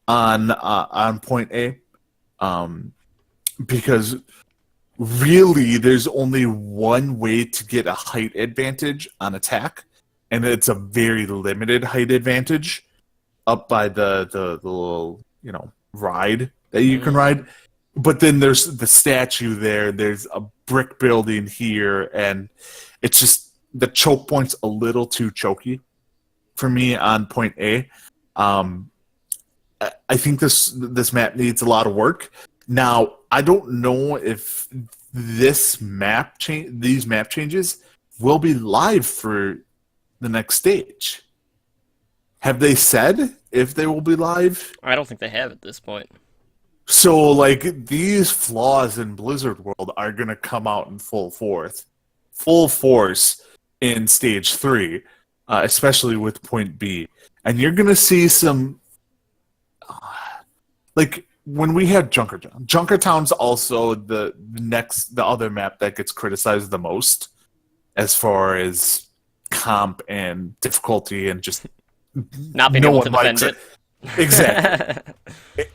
on point A, because really there's only one way to get a height advantage on attack, and it's a very limited height advantage up by the little, ride that you can ride. But then there's the statue there, there's a brick building here, and it's just, the choke point's a little too choky for me on point A. I think this map needs a lot of work. Now, I don't know if these map changes will be live for the next stage. Have they said if they will be live? I don't think they have at this point. So, like, these flaws in Blizzard World are going to come out in full force in Stage 3, especially with Point B. And you're going to see some... like, when we had Junkertown. Junkertown's also the other map that gets criticized the most as far as comp and difficulty and just... not being able to defend it. Exactly.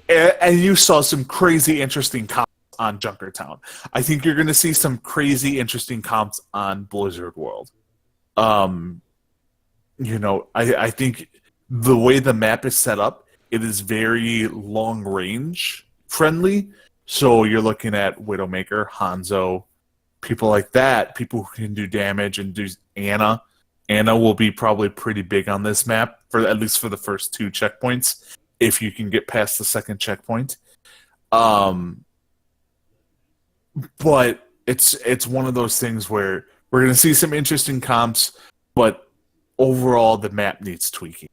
And you saw some crazy interesting comps on Junkertown. I think you're going to see some crazy, interesting comps on Blizzard World. I think the way the map is set up, it is very long range friendly. So you're looking at Widowmaker, Hanzo, people like that, people who can do damage and do Anna. Anna will be probably pretty big on this map, for at least for the first 2 checkpoints, if you can get past the second checkpoint. But it's one of those things where we're going to see some interesting comps, but overall the map needs tweaking.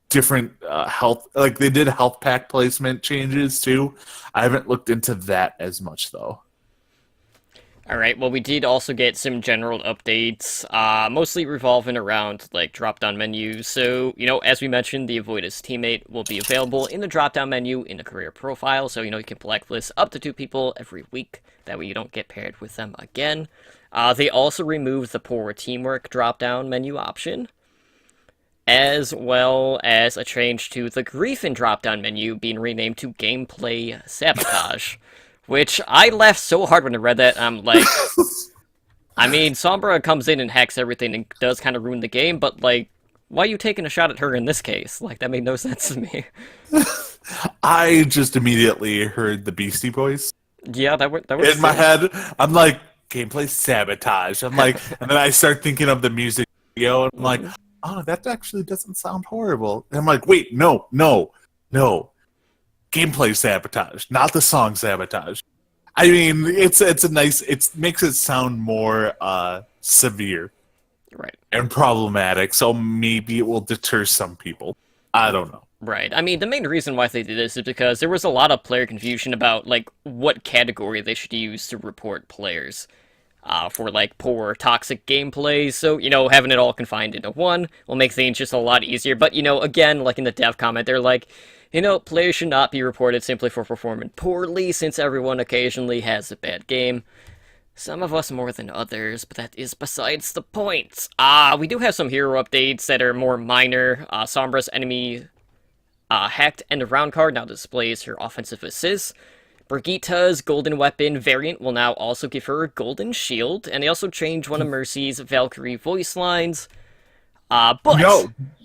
Different health, like they did health pack placement changes too. I haven't looked into that as much though. Alright, well we did also get some general updates, mostly revolving around, like, drop-down menus. So, as we mentioned, the Avoidus teammate will be available in the drop-down menu in the career profile, so, you can blacklist up to 2 people every week, that way you don't get paired with them again. They also removed the poor teamwork drop-down menu option, as well as a change to the Griefin drop-down menu being renamed to Gameplay Sabotage. Which, I laughed so hard when I read that, I'm like... I mean, Sombra comes in and hacks everything and does kind of ruin the game, but, like, why are you taking a shot at her in this case? Like, that made no sense to me. I just immediately heard the Beastie Boys. Yeah, that was in my head. I'm like, Gameplay Sabotage. I'm like, and then I start thinking of the music video, and I'm like, oh, that actually doesn't sound horrible. And I'm like, wait, no. Gameplay Sabotage, not the song Sabotage. I mean, it's a nice, it makes it sound more severe, right, and problematic. So maybe it will deter some people. I don't know. Right. I mean, the main reason why they did this is because there was a lot of player confusion about, like, what category they should use to report players for, like, poor, toxic gameplay. So, having it all confined into one will make things just a lot easier. But, again, like in the dev comment, they're like, players should not be reported simply for performing poorly, since everyone occasionally has a bad game. Some of us more than others, but that is besides the point. We do have some hero updates that are more minor. Sombra's enemy hacked end of round card now displays her offensive assists. Brigitta's golden weapon variant will now also give her a golden shield, and they also changed one of Mercy's Valkyrie voice lines. But...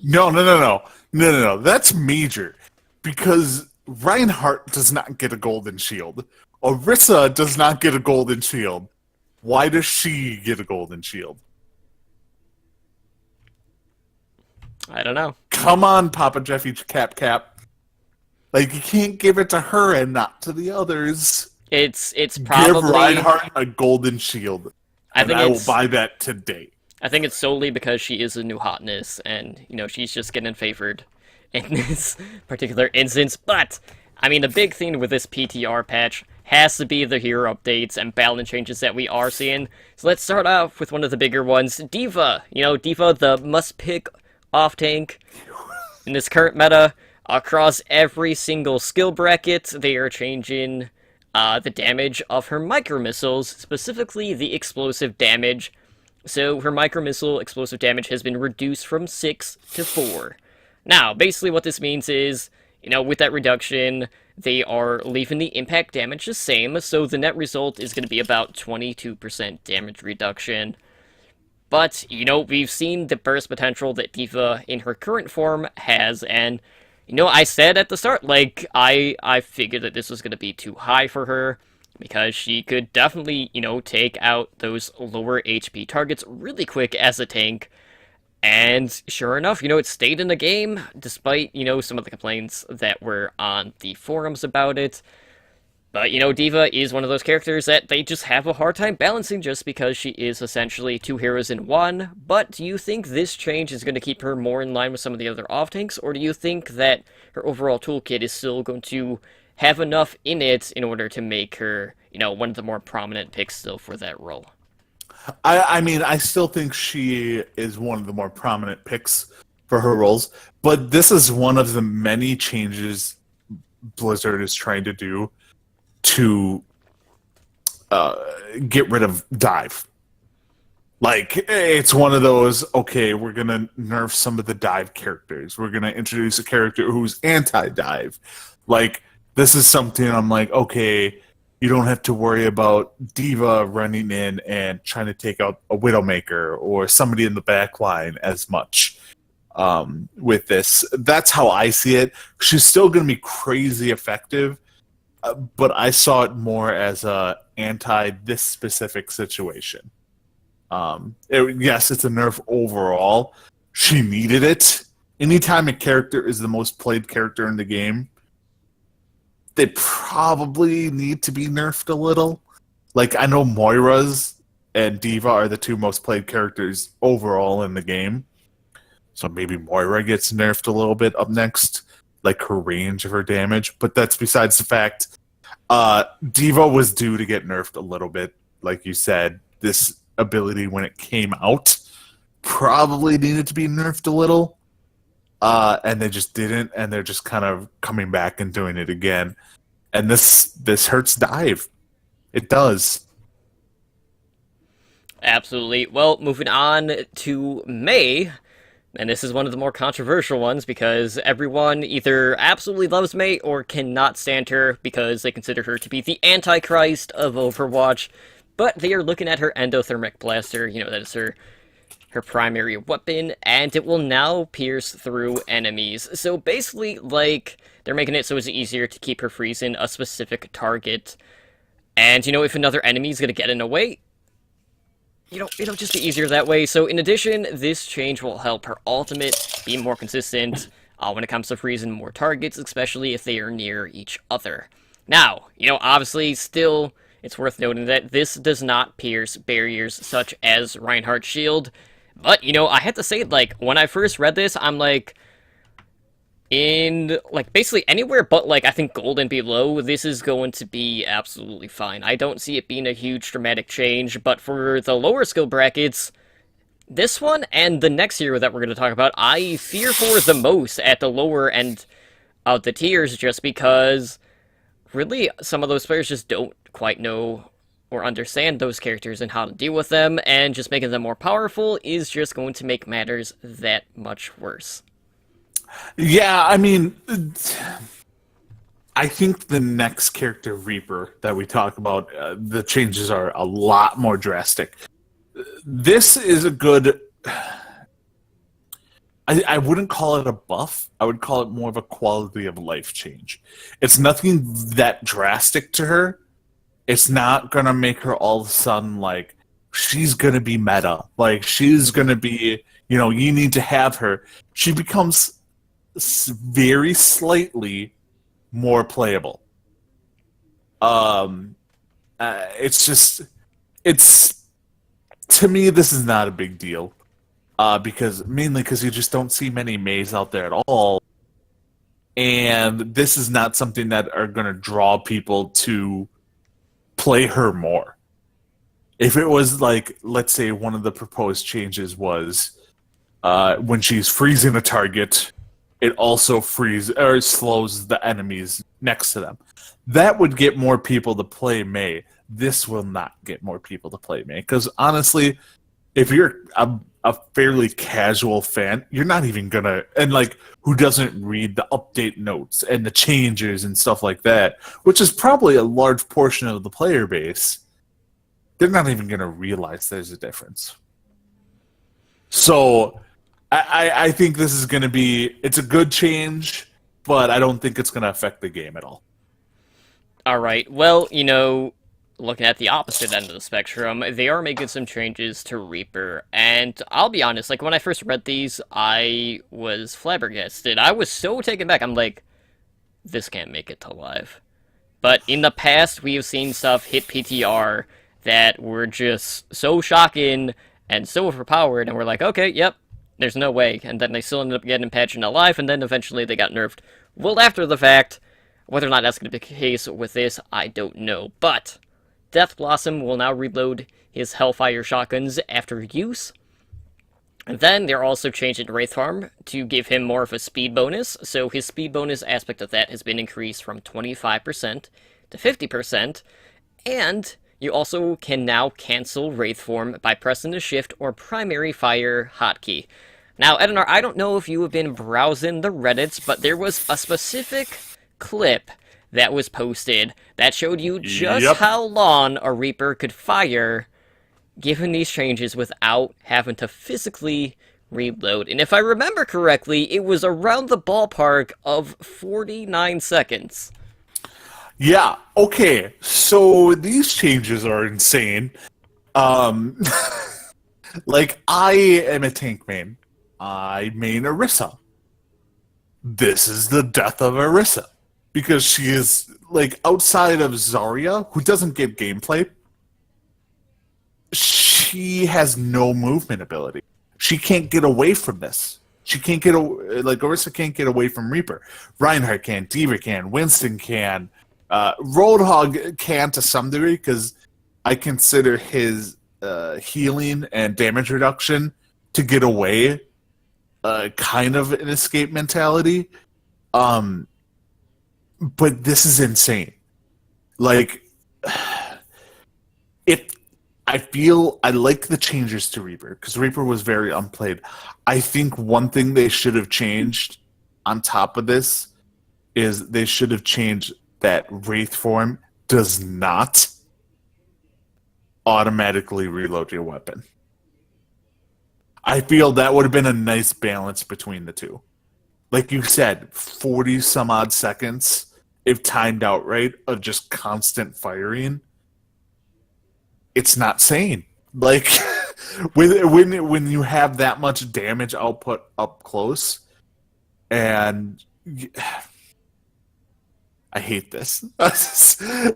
No. That's major. Because Reinhardt does not get a golden shield. Orisa does not get a golden shield. Why does she get a golden shield? I don't know. Come on, Papa Jeffy Cap. Like, you can't give it to her and not to the others. It's probably... Give Reinhardt a golden shield. I will buy that today. I think it's solely because she is a new hotness, and, she's just getting favored in this particular instance. But, I mean, the big thing with this PTR patch has to be the hero updates and balance changes that we are seeing. So let's start off with one of the bigger ones, D.Va. D.Va, the must-pick off-tank in this current meta. Across every single skill bracket, they are changing the damage of her micro-missiles, specifically the explosive damage. So her micro-missile explosive damage has been reduced from 6 to 4. Now, basically what this means is, with that reduction, they are leaving the impact damage the same, so the net result is going to be about 22% damage reduction. But, we've seen the burst potential that D.Va in her current form has, and, I said at the start, like, I figured that this was going to be too high for her, because she could definitely, take out those lower HP targets really quick as a tank. And sure enough, it stayed in the game, despite, some of the complaints that were on the forums about it. But, D.Va is one of those characters that they just have a hard time balancing just because she is essentially 2 heroes in one. But do you think this change is going to keep her more in line with some of the other off-tanks? Or do you think that her overall toolkit is still going to have enough in it in order to make her, one of the more prominent picks still for that role? I mean, I still think she is one of the more prominent picks for her roles, but this is one of the many changes Blizzard is trying to do to get rid of dive. Like, it's one of those, okay, we're going to nerf some of the dive characters. We're going to introduce a character who's anti-dive. Like, this is something I'm like, okay, You don't have to worry about Diva running in and trying to take out a Widowmaker or somebody in the back line as much with this. That's how I see it. She's still going to be crazy effective, but I saw it more as a anti this specific situation. Yes, it's a nerf overall. She needed it. Anytime a character is the most played character in the game, they probably need to be nerfed a little. Like, I know Moira's and Diva are the two most played characters overall in the game. So maybe Moira gets nerfed a little bit up next, like her range of her damage. But that's besides the fact. Diva was due to get nerfed a little bit. Like you said, this ability when it came out probably needed to be nerfed a little. And they just didn't, and they're just kind of coming back and doing it again. And this hurts Dive. It does. Absolutely. Well, moving on to Mei, and this is one of the more controversial ones because everyone either absolutely loves Mei or cannot stand her because they consider her to be the Antichrist of Overwatch. But they are looking at her Endothermic Blaster, that is her primary weapon, and it will now pierce through enemies. So basically, they're making it so it's easier to keep her freezing a specific target. And, if another enemy is going to get in the way, it'll just be easier that way. So in addition, this change will help her ultimate be more consistent when it comes to freezing more targets, especially if they are near each other. Now, obviously, still, it's worth noting that this does not pierce barriers such as Reinhardt's shield. But, I have to say, when I first read this, I'm in, basically anywhere but, I think gold and below, this is going to be absolutely fine. I don't see it being a huge dramatic change, but for the lower skill brackets, this one and the next hero that we're going to talk about, I fear for the most at the lower end of the tiers, just because, really, some of those players just don't quite know or understand those characters and how to deal with them, and just making them more powerful is just going to make matters that much worse. Yeah, I mean, I think the next character, Reaper, that we talk about, the changes are a lot more drastic. This is a good... I wouldn't call it a buff. I would call it more of a quality of life change. It's nothing that drastic to her. It's not going to make her all of a sudden, she's going to be meta. She's going to be, you need to have her. She becomes very slightly more playable. It's to me, this is not a big deal. Mainly because you just don't see many Meis out there at all. And this is not something that are going to draw people to play her more. If it was let's say one of the proposed changes was when she's freezing a target, it also slows the enemies next to them. That would get more people to play Mei. This will not get more people to play Mei. Because honestly, if you're a fairly casual fan, you're not even gonna, and who doesn't read the update notes and the changes and stuff like that, which is probably a large portion of the player base, they're not even gonna realize there's a difference. So I think this is gonna be, it's a good change, but I don't think it's gonna affect the game at all. Alright, well, looking at the opposite end of the spectrum, they are making some changes to Reaper, and I'll be honest, when I first read these, I was flabbergasted. I was so taken back. I'm this can't make it to live. But in the past, we have seen stuff hit PTR that were just so shocking and so overpowered, and we're okay, yep, there's no way. And then they still ended up getting patched into live, and then eventually they got nerfed well after the fact. Whether or not that's going to be the case with this, I don't know. But Death Blossom will now reload his Hellfire shotguns after use. And then they're also changing Wraithform to give him more of a speed bonus. So his speed bonus aspect of that has been increased from 25% to 50%. And you also can now cancel Wraithform by pressing the Shift or Primary Fire hotkey. Now, Edinar, I don't know if you have been browsing the Reddits, but there was a specific clip that was posted that showed you just Yep. how long a Reaper could fire given these changes without having to physically reload. And if I remember correctly, it was around the ballpark of 49 seconds. Yeah. Okay. So these changes are insane. Um, like I am a tank main. I main Orisa. This is the death of Orisa because she is like outside of Zarya, who doesn't get gameplay. She has no movement ability. She can't get away from this. She can't get like Orisa can't get away from Reaper. Reinhardt can, D.Va can, Winston can, Roadhog can to some degree because I consider his healing and damage reduction to get away kind of an escape mentality. But this is insane. Like, if I feel I like the changes to Reaper because Reaper was very unplayed. I think one thing they should have changed on top of this is they should have changed that Wraith form does not automatically reload your weapon. I feel that would have been a nice balance between the two. Like you said, 40 some odd seconds, if timed out right, of just constant firing. It's not sane. Like when you have that much damage output up close, and I hate this.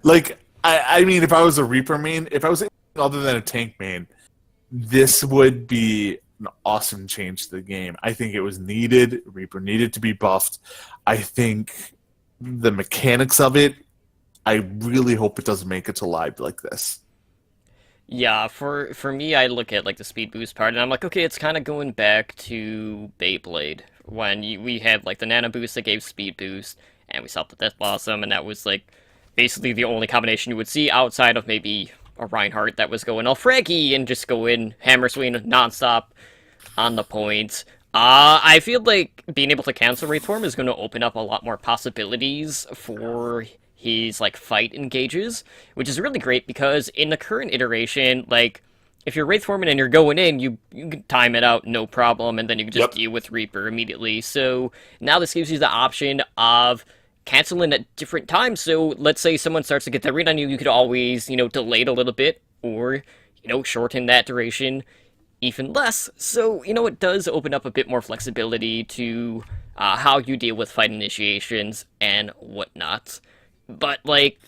Like I mean, if I was a Reaper main, if I was anything other than a tank main, this would be an awesome change to the game. I think it was needed. Reaper needed to be buffed. I think the mechanics of it, I really hope it doesn't make it to live like this. Yeah, for me, I look at like the speed boost part, and I'm like, okay, it's kind of going back to Beyblade when we had like the nano boost that gave speed boost, and we saw the Death Blossom, and that was like basically the only combination you would see outside of maybe a Reinhardt that was going all fraggy and just going hammer swing nonstop on the point. I feel like being able to cancel Wraith Form is going to open up a lot more possibilities for his like fight engages, which is really great because in the current iteration, like if you're Wraith Forming and you're going in, you can time it out no problem, and then you can just deal with Reaper immediately. So now this gives you the option of canceling at different times. So let's say someone starts to get the read on you, you could always, delay it a little bit or, shorten that duration even less. So, it does open up a bit more flexibility to how you deal with fight initiations and whatnot. But, like,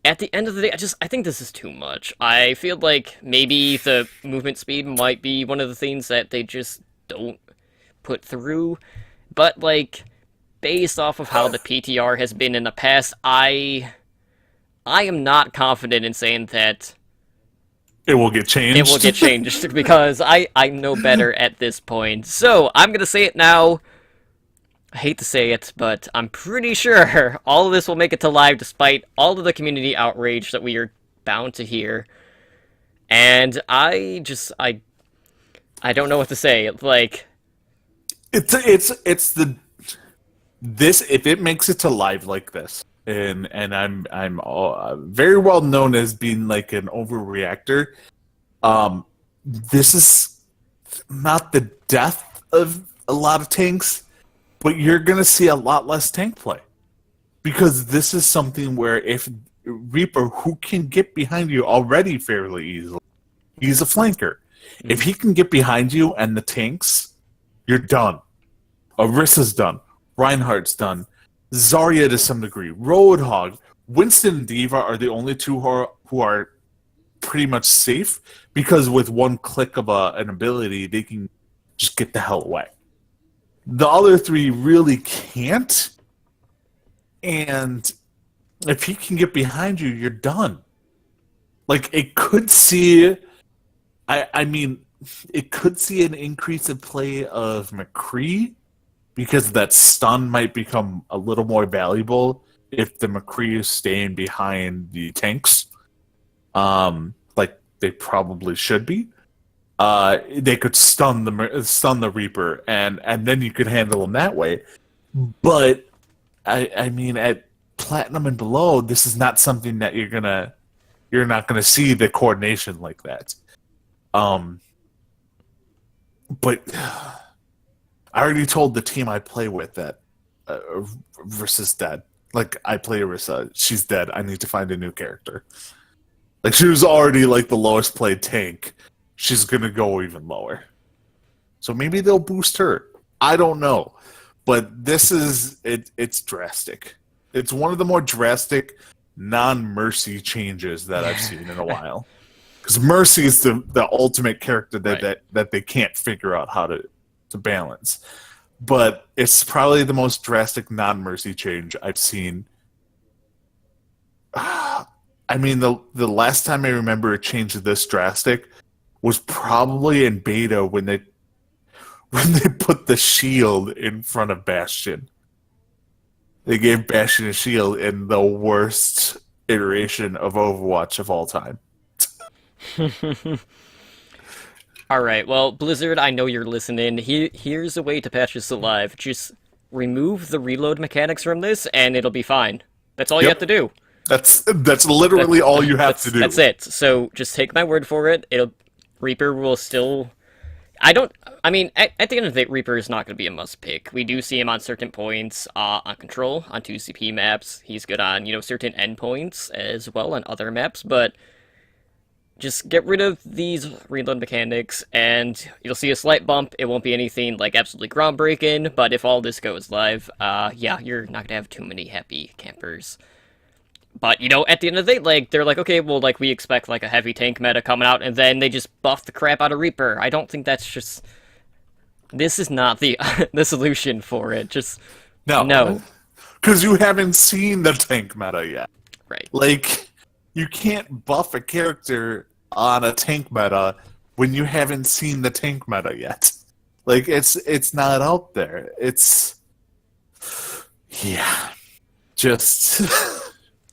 at the end of the day, I think this is too much. I feel like maybe the movement speed might be one of the things that they just don't put through. But, like, based off of how the PTR has been in the past, I am not confident in saying that it will get changed. it will get changed because I know better at this point. So, I'm gonna say it now. I hate to say it, but I'm pretty sure all of this will make it to live despite all of the community outrage that we are bound to hear. And I don't know what to say. Like, it's the this if it makes it to live like this, and I'm very well known as being like an overreactor. This is not the death of a lot of tanks, but you're going to see a lot less tank play. Because this is something where if Reaper, who can get behind you already fairly easily, he's a flanker. Mm-hmm. If he can get behind you and the tanks, you're done. Orisa's done. Reinhardt's done. Zarya to some degree. Roadhog. Winston and D.Va are the only two who are pretty much safe because with one click of an ability, they can just get the hell away. The other three really can't. And if he can get behind you, you're done. Like, it could see... I mean, it could see an increase in play of McCree because that stun might become a little more valuable if the McCree is staying behind the tanks. Like they probably should be. They could stun the Reaper, and then you could handle them that way. But I mean, at platinum and below, this is not something that you're not gonna see the coordination like that. But I already told the team I play with that versus dead. Like, I play Orisa, she's dead. I need to find a new character. Like, she was already like the lowest played tank. She's gonna go even lower. So maybe they'll boost her. I don't know. But this is it's drastic. It's one of the more drastic non-Mercy changes that I've seen in a while. Because Mercy is the ultimate character that they can't figure out how to balance. But it's probably the most drastic non-Mercy change I've seen. I mean, the last time I remember a change this drastic was probably in beta when they put the shield in front of Bastion. They gave Bastion a shield in the worst iteration of Overwatch of all time. Alright, well, Blizzard, I know you're listening. Here's a way to patch this alive. Just remove the reload mechanics from this, and it'll be fine. That's all you have to do. That's literally all you have to do. That's it. So just take my word for it. Reaper will still... I mean, at the end of the day, Reaper is not going to be a must-pick. We do see him on certain points on Control, on 2CP maps. He's good on, certain endpoints as well on other maps, but just get rid of these reload mechanics, and you'll see a slight bump. It won't be anything, like, absolutely groundbreaking, but if all this goes live, yeah, you're not going to have too many happy campers. But, at the end of the day, like, they're like, okay, well, like, we expect, like, a heavy tank meta coming out, and then they just buff the crap out of Reaper. I don't think that's just... This is not the the solution for it. Just... No. Because you haven't seen the tank meta yet. Right. Like, you can't buff a character on a tank meta when you haven't seen the tank meta yet. Like, it's not out there. It's... Yeah. Just...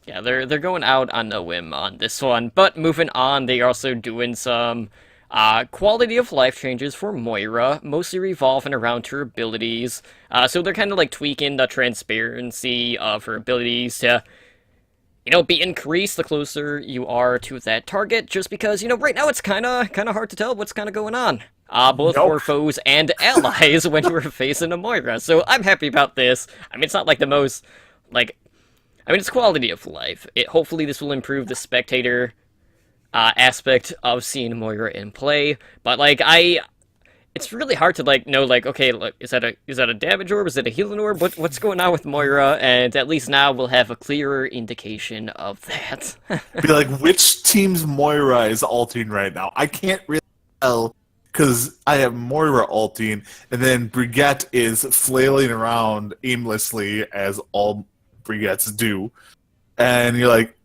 Yeah, they're going out on a whim on this one, but moving on, they're also doing some quality of life changes for Moira, mostly revolving around her abilities. So they're kind of like tweaking the transparency of her abilities to, be increased the closer you are to that target. Just because right now it's kind of hard to tell what's kind of going on. Both for foes and allies when you were facing a Moira. So I'm happy about this. I mean, it's not like the most it's quality of life. Hopefully this will improve the spectator aspect of seeing Moira in play. But, it's really hard to, know, okay, is that a damage orb? Is it a healing orb? What's going on with Moira? And at least now we'll have a clearer indication of that. Be like, which team's Moira is ulting right now? I can't really tell, because I have Moira ulting, and then Brigitte is flailing around aimlessly, as all Brigettes do, and you're like,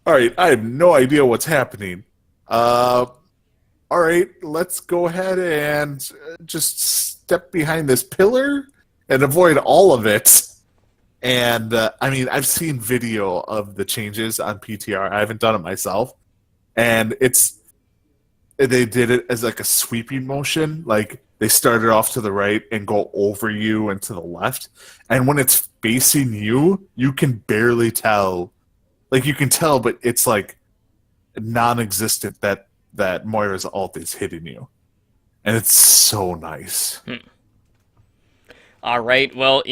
alright, I have no idea what's happening. Alright, let's go ahead and just step behind this pillar and avoid all of it. And, I've seen video of the changes on PTR. I haven't done it myself. And they did it as like a sweeping motion, like they started off to the right and go over you and to the left. And when it's facing you, you can barely tell. Like, you can tell, but it's like non-existent that Moira's ult is hitting you. And it's so nice. Alright, well,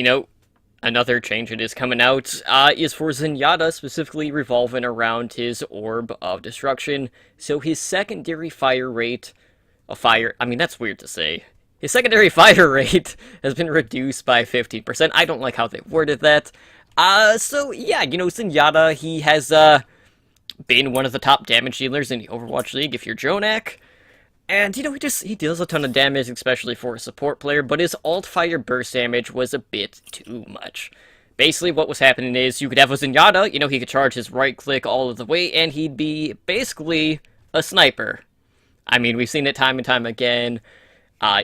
another change that is coming out is for Zenyatta, specifically revolving around his Orb of Destruction. So his secondary fire rate... that's weird to say. His secondary fire rate has been reduced by 15%. I don't like how they worded that. So yeah, Zenyatta, he has been one of the top damage dealers in the Overwatch League if you're Jonak. And, he deals a ton of damage, especially for a support player, but his alt-fire burst damage was a bit too much. Basically, what was happening is, you could have a Zenyatta, he could charge his right-click all of the way, and he'd be basically a sniper. I mean, we've seen it time and time again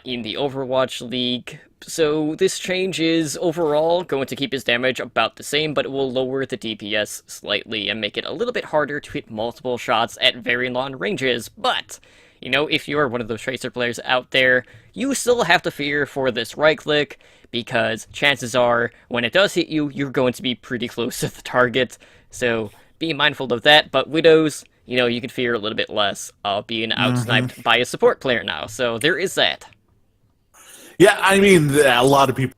in the Overwatch League. So this change is overall going to keep his damage about the same, but it will lower the DPS slightly and make it a little bit harder to hit multiple shots at very long ranges. But you know, if you're one of those Tracer players out there, you still have to fear for this right click, because chances are, when it does hit you, you're going to be pretty close to the target, so be mindful of that. But Widows, you know, you can fear a little bit less of being out-sniped by a support player now, so there is that. Yeah, I mean, a lot of people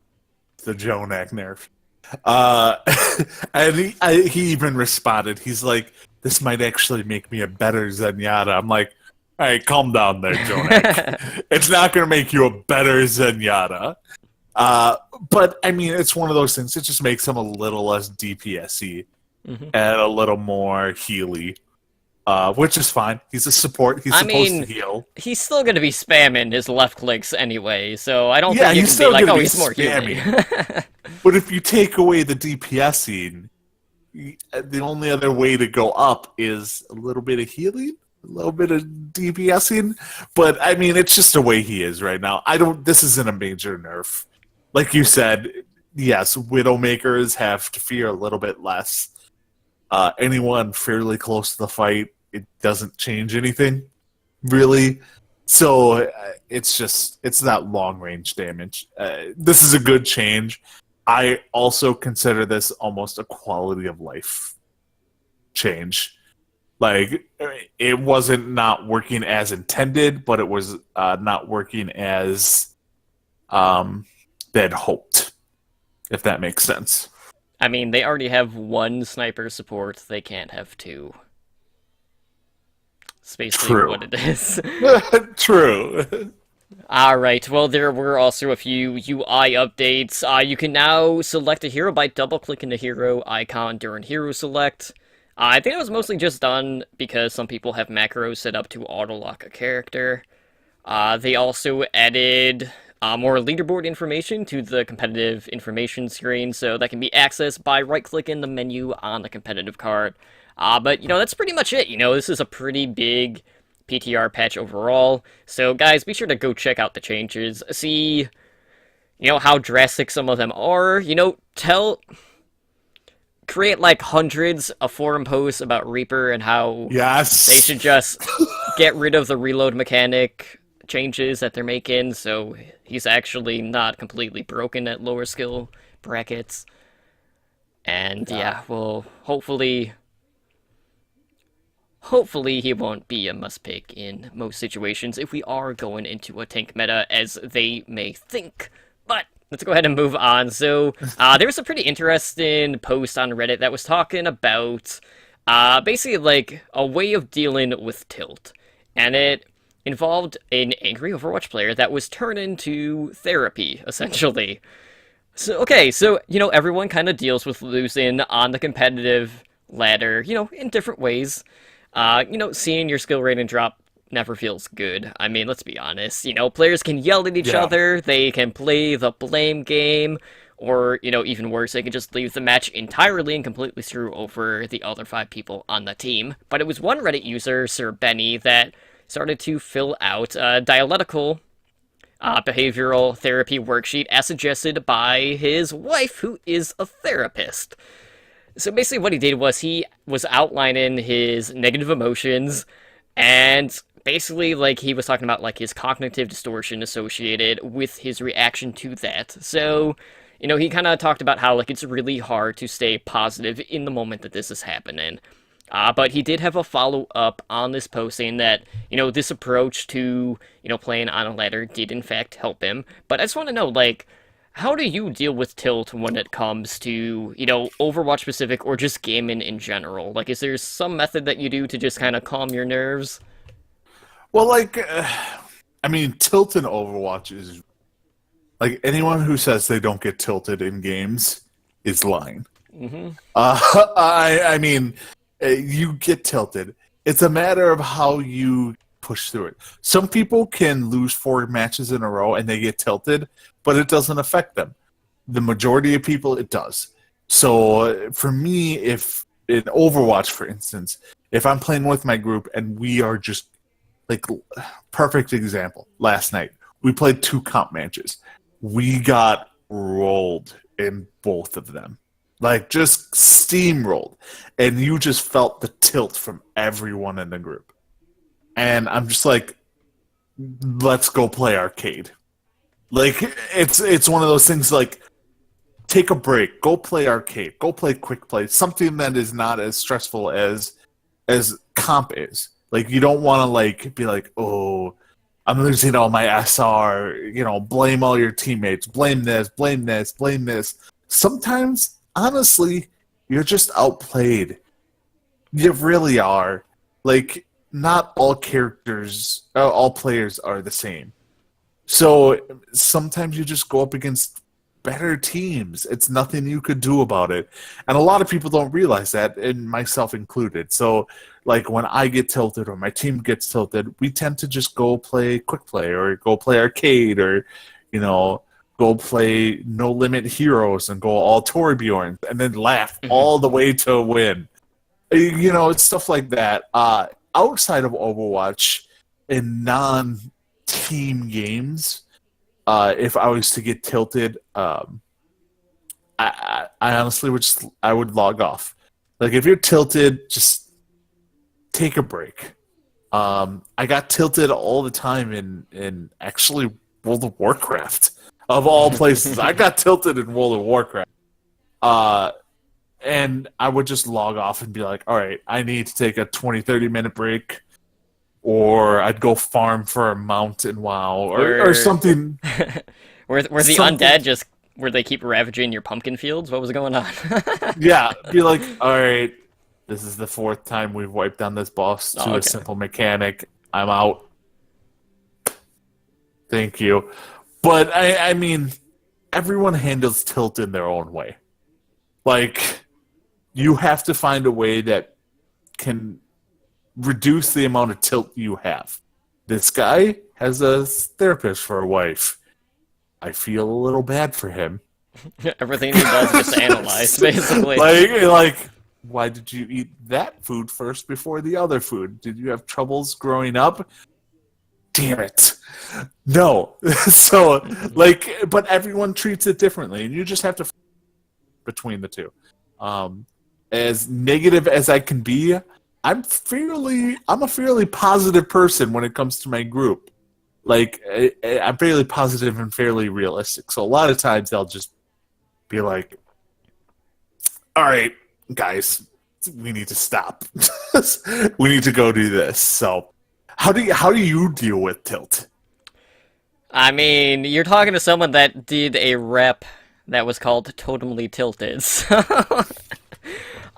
the Jonak nerf. And he even responded. He's like, "This might actually make me a better Zenyatta." I'm like, "All right, calm down there, Jonak. It's not going to make you a better Zenyatta." But I mean, it's one of those things. It just makes him a little less DPS-y and a little more healy. Which is fine. He's a support. He's supposed to heal. He's still going to be spamming his left clicks anyway, so I don't Yeah, think you he's can be still like, gonna oh, be he's more healing. spamming. But if you take away the DPSing, the only other way to go up is a little bit of healing, a little bit of DPSing. But I mean, it's just the way he is right now. This isn't a major nerf. Like you said, yes, Widowmakers have to fear a little bit less. Anyone fairly close to the fight, it doesn't change anything, really. So it's that long range damage. This is a good change. I also consider this almost a quality of life change. Like, it wasn't not working as intended, but it was not working as they'd hoped, if that makes sense. I mean, they already have one sniper support, they can't have two. It's basically True. what it is. True. Alright, well, there were also a few UI updates. You can now select a hero by double-clicking the hero icon during hero select. I think it was mostly just done because some people have macros set up to auto-lock a character. They also added more leaderboard information to the competitive information screen, so that can be accessed by right-clicking the menu on the competitive card. But, you know, that's pretty much it. You know, this is a pretty big PTR patch overall. So, guys, be sure to go check out the changes. See, you know, how drastic some of them are. You know, create, like, hundreds of forum posts about Reaper and how Yes. they should just get rid of the reload mechanic changes that they're making, so he's actually not completely broken at lower skill brackets. And, yeah, well, hopefully he won't be a must-pick in most situations if we are going into a tank meta, as they may think. But let's go ahead and move on. So, there was a pretty interesting post on Reddit that was talking about basically like a way of dealing with tilt. And it involved an angry Overwatch player that was turned into therapy, essentially. So, okay, so, you know, everyone kind of deals with losing on the competitive ladder, you know, in different ways. You know, seeing your skill rating drop never feels good. I mean, let's be honest. You know, players can yell at each other, they can play the blame game, or, you know, even worse, they can just leave the match entirely and completely screw over the other 5 people on the team. But it was one Reddit user, Sir Benny, that started to fill out a dialectical behavioral therapy worksheet as suggested by his wife, who is a therapist. So basically what he did was he was outlining his negative emotions, and basically, like, he was talking about, like, his cognitive distortion associated with his reaction to that. So, you know, he kind of talked about how, like, it's really hard to stay positive in the moment that this is happening. But he did have a follow-up on this post saying that, you know, this approach to, you know, playing on a ladder did in fact help him. But I just want to know, like, how do you deal with tilt when it comes to, you know, Overwatch specific or just gaming in general? Like, is there some method that you do to just kind of calm your nerves? Well, like, I mean, tilt in Overwatch is... Like, anyone who says they don't get tilted in games is lying. I mean, you get tilted. It's a matter of how you push through it. Some people can lose 4 matches in a row and they get tilted, but it doesn't affect them. The majority of people, it does. So for me, if in Overwatch, for instance, if I'm playing with my group and we are just, like, perfect example, last night, we played 2 comp matches. We got rolled in both of them. Like, just steamrolled. And you just felt the tilt from everyone in the group. And I'm just like, let's go play arcade. Like it's one of those things like take a break, go play arcade, go play quick play, something that is not as stressful as comp is. Like you don't want to like be like, oh, I'm losing all my SR. You know, blame all your teammates, blame this, blame this, blame this. Sometimes, honestly, you're just outplayed. You really are. Like not all characters, all players are the same. So sometimes you just go up against better teams. It's nothing you could do about it. And a lot of people don't realize that, and myself included. So, like, when I get tilted or my team gets tilted, we tend to just go play quick play or go play arcade or, you know, go play No Limit Heroes and go all Torbjorn and then laugh all the way to win. You know, it's stuff like that. Outside of Overwatch, in non-team games, if I was to get tilted, I honestly I would log off. Like if you're tilted, just take a break. I got tilted all the time in actually World of Warcraft of all places. I got tilted in World of Warcraft. And I would just log off and be like, all right, I need to take a 20, 30-minute break. Or I'd go farm for a mount in WoW or something. Were the undead just where they keep ravaging your pumpkin fields? What was going on? Yeah, be like, all right, this is the fourth time we've wiped down this boss to okay. a simple mechanic. I'm out. Thank you. But I mean, everyone handles tilt in their own way. Like, you have to find a way that can reduce the amount of tilt you have. This guy has a therapist for a wife. I feel a little bad for him. Everything he does is just analyze, basically. Like, why did you eat that food first before the other food? Did you have troubles growing up? Damn it. No. So, like, but everyone treats it differently, and you just have to between the two. As negative as I can be, I'm a fairly positive person when it comes to my group. Like, I'm fairly positive and fairly realistic. So a lot of times they'll just be like, all right, guys, we need to stop. We need to go do this. So how do you deal with tilt? I mean, you're talking to someone that did a rep that was called Totemly Tilted, so...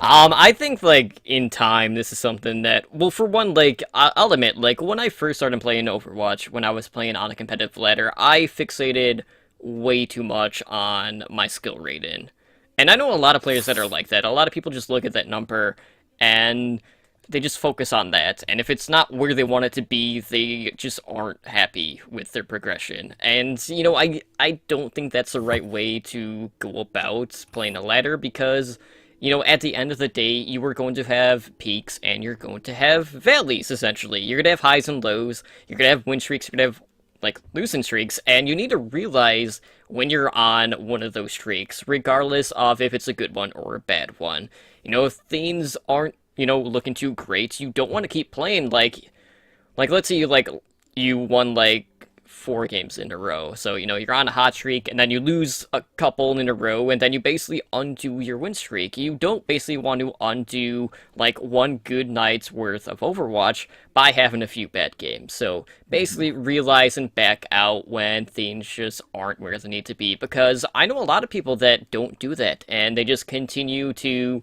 I think, like, in time, this is something that, well, for one, like, I'll admit, like, when I first started playing Overwatch, when I was playing on a competitive ladder, I fixated way too much on my skill rating. And I know a lot of players that are like that. A lot of people just look at that number, and they just focus on that. And if it's not where they want it to be, they just aren't happy with their progression. And, you know, I don't think that's the right way to go about playing a ladder, because... you know, at the end of the day, you are going to have peaks and you're going to have valleys, essentially. You're going to have highs and lows, you're going to have win streaks, you're going to have, like, losing streaks, and you need to realize when you're on one of those streaks, regardless of if it's a good one or a bad one. You know, if things aren't, you know, looking too great, you don't want to keep playing, like, let's say you won, like, 4 games in a row. So, you know, you're on a hot streak, and then you lose a couple in a row, and then you basically undo your win streak. You don't basically want to undo, like, one good night's worth of Overwatch by having a few bad games. So, basically realize and back out when things just aren't where they need to be, because I know a lot of people that don't do that, and they just continue to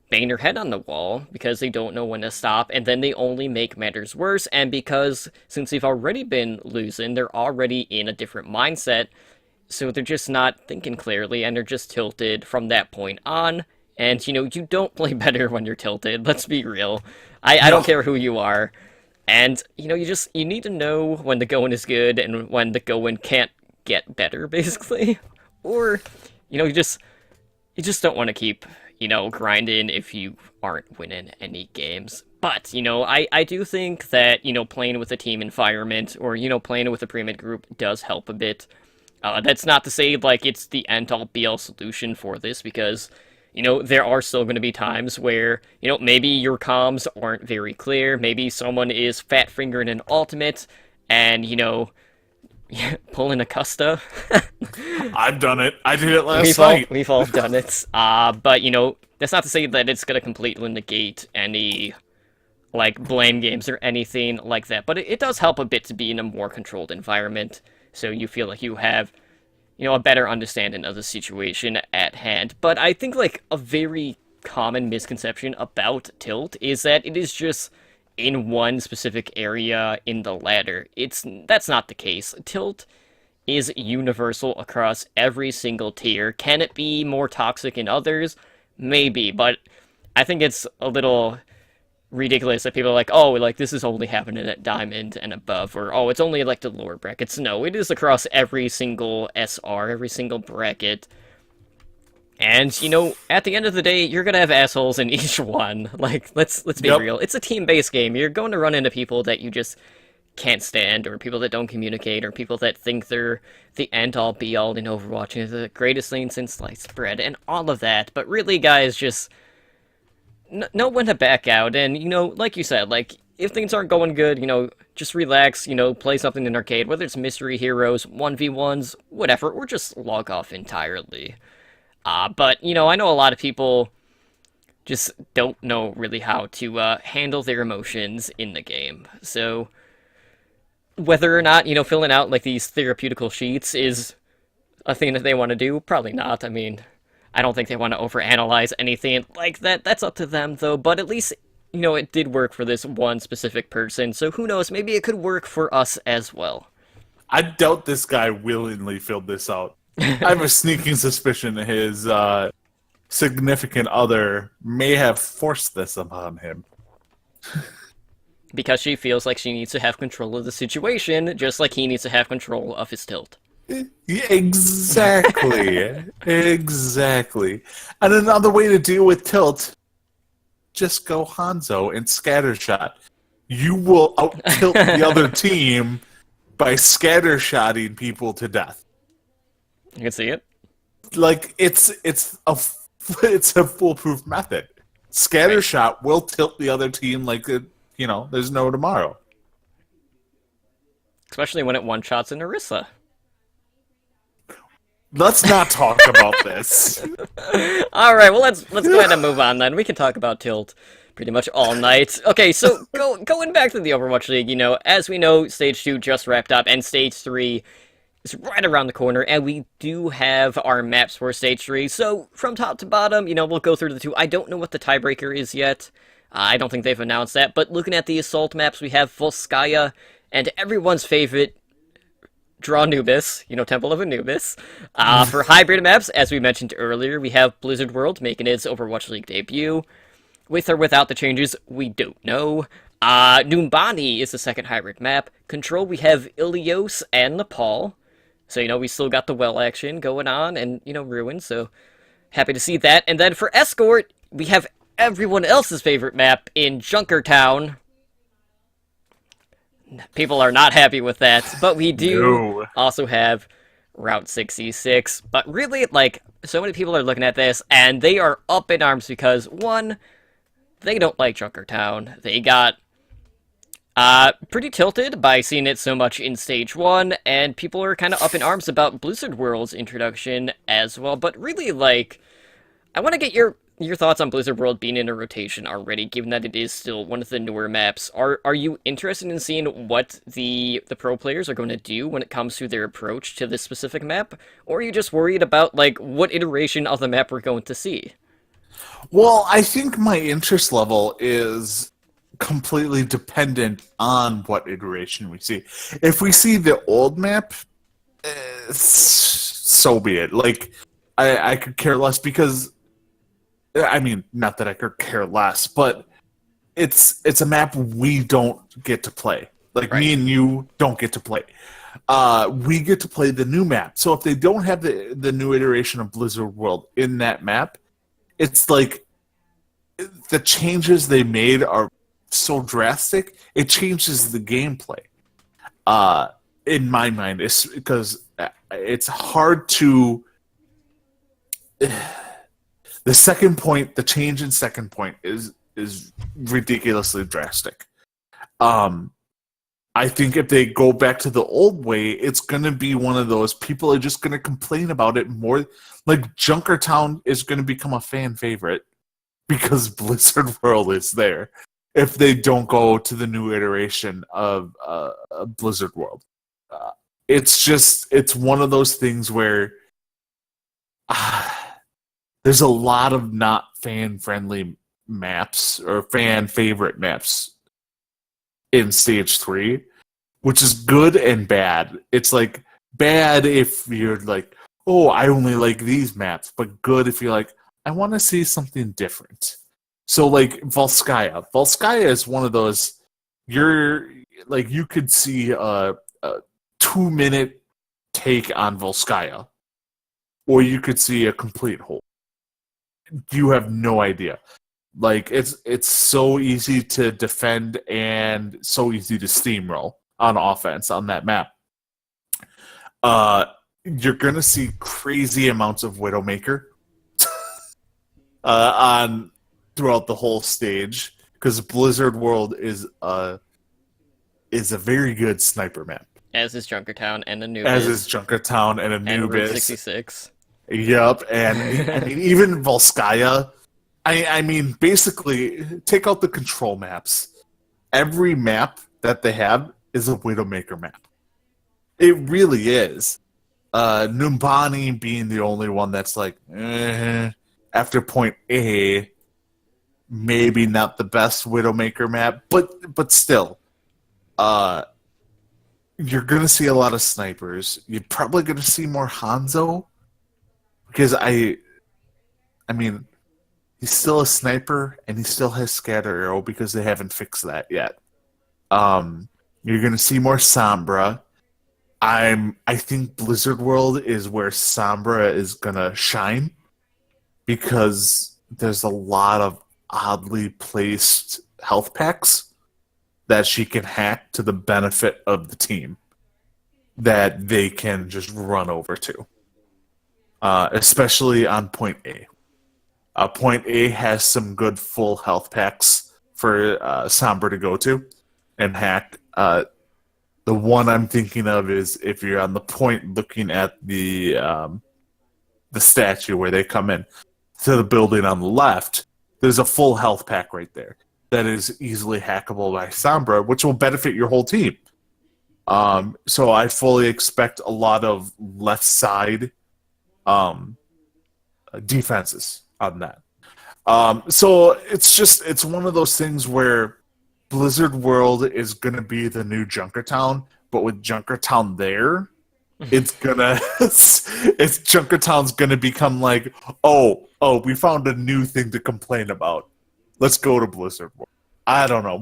bang their head on the wall because they don't know when to stop, and then they only make matters worse. And because since they've already been losing, they're already in a different mindset, so they're just not thinking clearly, and they're just tilted from that point on. And, you know, you don't play better when you're tilted, let's be real. I don't care who you are. And, you know, you need to know when the going is good and when the going can't get better, basically. Or, you know, you just don't want to keep, you know, grinding if you aren't winning any games. But, you know, I do think that, you know, playing with a team environment or, you know, playing with a pre-mid group does help a bit. That's not to say, like, it's the end-all be-all solution for this, because, you know, there are still going to be times where, you know, maybe your comms aren't very clear, maybe someone is fat-fingering an ultimate, and pulling a Custa. I've done it. I did it last night. We've all done it. But that's not to say that it's gonna completely negate any like blame games or anything like that. But it does help a bit to be in a more controlled environment, so you feel like you have a better understanding of the situation at hand. But I think like a very common misconception about Tilt is that it is just in one specific area in the ladder. That's not the case. Tilt is universal across every single tier. Can it be more toxic in others? Maybe, but I think it's a little ridiculous that people are like, oh, like this is only happening at Diamond and above, or oh, it's only like the lower brackets. No, it is across every single SR, every single bracket. And at the end of the day, you're gonna have assholes in each one. Like, let's be Yep. real. It's a team-based game. You're going to run into people that you just can't stand, or people that don't communicate, or people that think they're the end-all be-all in Overwatch, and the greatest thing since sliced bread, and all of that. But really, guys, just know when to back out. And like you said, like if things aren't going good, just relax. Play something in arcade, whether it's Mystery Heroes, 1v1s, whatever, or just log off entirely. But I know a lot of people just don't know really how to handle their emotions in the game. So whether or not filling out like these therapeutical sheets is a thing that they want to do, probably not. I mean, I don't think they want to overanalyze anything like that. That's up to them, though. But at least, it did work for this one specific person. So who knows? Maybe it could work for us as well. I doubt this guy willingly filled this out. I have a sneaking suspicion that his significant other may have forced this upon him. Because she feels like she needs to have control of the situation, just like he needs to have control of his tilt. Yeah, exactly. Exactly. And another way to deal with tilt, just go Hanzo and scattershot. You will out-tilt the other team by scattershotting people to death. You can see it. Like it's a foolproof method. Scattershot will tilt the other team like there's no tomorrow. Especially when it one-shots an Orisa. Let's not talk about this. Alright, well let's go ahead and move on then. We can talk about Tilt pretty much all night. Okay, so going back to the Overwatch League, as we know, Stage 2 just wrapped up, and Stage 3 is right around the corner, and we do have our maps for Stage 3. So, from top to bottom, we'll go through the two. I don't know what the tiebreaker is yet. I don't think they've announced that, but looking at the Assault maps, we have Volskaya, and everyone's favorite, Draw Anubis, Temple of Anubis. For hybrid maps, as we mentioned earlier, we have Blizzard World making its Overwatch League debut. With or without the changes, we don't know. Numbani is the second hybrid map. Control, we have Ilios and Nepal. So, we still got the well action going on, and, Ruin, so happy to see that. And then for Escort, we have everyone else's favorite map in Junkertown. People are not happy with that, but we do also have Route 66. But really, like, so many people are looking at this, and they are up in arms because, one, they don't like Junkertown. They got pretty tilted by seeing it so much in Stage 1, and people are kind of up in arms about Blizzard World's introduction as well. But really, like, I want to get your thoughts on Blizzard World being in a rotation already, given that it is still one of the newer maps. Are you interested in seeing what the pro players are going to do when it comes to their approach to this specific map? Or are you just worried about, like, what iteration of the map we're going to see? Well, I think my interest level is completely dependent on what iteration we see. If we see the old map, so be it. Like, I could care less because, I mean, not that I could care less, but it's a map we don't get to play. Like, Right. me and you don't get to play. We get to play the new map. So if they don't have the new iteration of Blizzard World in that map, it's like the changes they made are so drastic, it changes the gameplay. In my mind, it's because it's hard to. The second point, the change in second point is ridiculously drastic. I I think if they go back to the old way, it's going to be one of those people are just going to complain about it more. Like Junkertown is going to become a fan favorite because Blizzard World is there. If they don't go to the new iteration of Blizzard World, it's one of those things where there's a lot of not fan friendly maps or fan favorite maps in stage 3, which is good and bad. It's like bad if you're like, oh, I only like these maps, but good if you're like, I want to see something different. So like Volskaya. Volskaya is one of those you're like you could see a 2-minute take on Volskaya, or you could see a complete hole. You have no idea. Like it's so easy to defend and so easy to steamroll on offense on that map. You're gonna see crazy amounts of Widowmaker on throughout the whole stage because Blizzard World is a very good sniper map. As is Junkertown and Anubis. As is Junkertown and and Anubis. Route 66. Yep, and I mean even Volskaya. I mean, basically, take out the control maps. Every map that they have is a Widowmaker map. It really is. Numbani being the only one that's like, after point A, maybe not the best Widowmaker map, but still. You're going to see a lot of snipers. You're probably going to see more Hanzo. Because I mean, he's still a sniper, and he still has scatter arrow because they haven't fixed that yet. You're gonna see more Sombra. I think Blizzard World is where Sombra is gonna shine because there's a lot of oddly placed health packs that she can hack to the benefit of the team that they can just run over to. Especially on point A. Point A has some good full health packs for Sombra to go to and hack. The one I'm thinking of is if you're on the point looking at the statue where they come in to the building on the left, there's a full health pack right there that is easily hackable by Sombra, which will benefit your whole team. So I fully expect a lot of left side defenses on that. So it's one of those things where Blizzard World is gonna be the new Junkertown, but with Junkertown there, it's Junkertown's gonna become like, oh, we found a new thing to complain about. Let's go to Blizzard World. I don't know.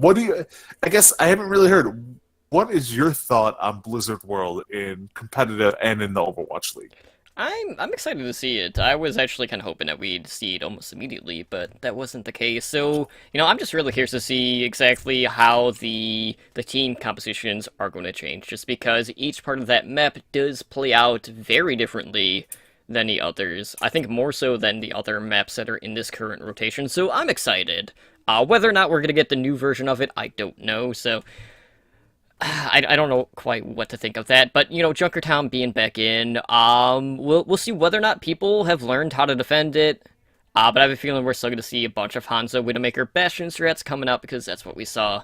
I guess I haven't really heard. What is your thought on Blizzard World in competitive and in the Overwatch League? I'm excited to see it. I was actually kind of hoping that we'd see it almost immediately, but that wasn't the case. So, I'm just really curious to see exactly how the team compositions are going to change, just because each part of that map does play out very differently than the others. I think more so than the other maps that are in this current rotation, so I'm excited. Whether or not we're going to get the new version of it, I don't know, so I don't know quite what to think of that, but Junkertown being back in, we'll see whether or not people have learned how to defend it. But I have a feeling we're still going to see a bunch of Hanzo Widowmaker Bastion strats coming out because that's what we saw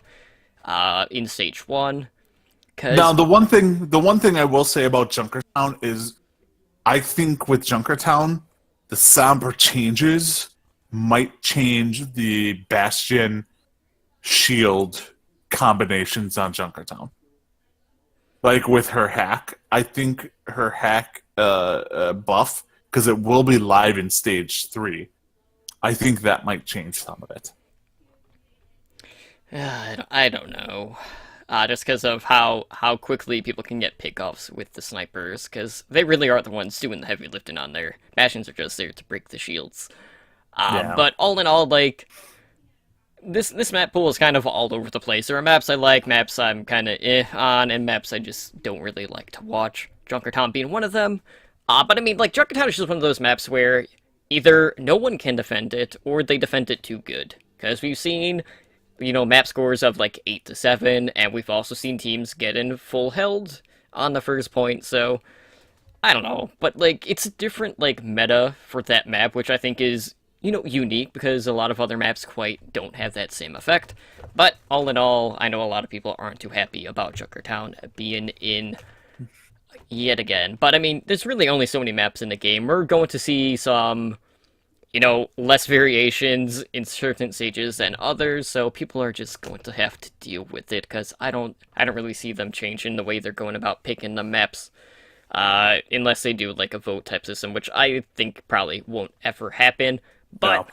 in stage 1. Now the one thing I will say about Junkertown is, I think with Junkertown, the Sombra changes might change the Bastion shield combinations on Junkertown. Like with her hack, I think her hack buff, because it will be live in stage 3, I think that might change some of it. I don't know. Just because of how quickly people can get pickoffs with the snipers, because they really are the ones doing the heavy lifting on there. Bastions are just there to break the shields. Yeah. But all in all, like, this map pool is kind of all over the place. There are maps I like, maps I'm kind of on, and maps I just don't really like to watch. Junkertown being one of them. But I mean, like, Junkertown is just one of those maps where either no one can defend it, or they defend it too good. Because we've seen map scores of like 8 to 7, and we've also seen teams get in full held on the first point, so I don't know, but like it's a different like meta for that map, which I think is unique because a lot of other maps quite don't have that same effect. But all in all, I know a lot of people aren't too happy about Junkertown being in yet again. But I mean, there's really only so many maps in the game. We're going to see some, less variations in certain stages than others, so people are just going to have to deal with it because I don't really see them changing the way they're going about picking the maps. Unless they do like a vote type system, which I think probably won't ever happen. But,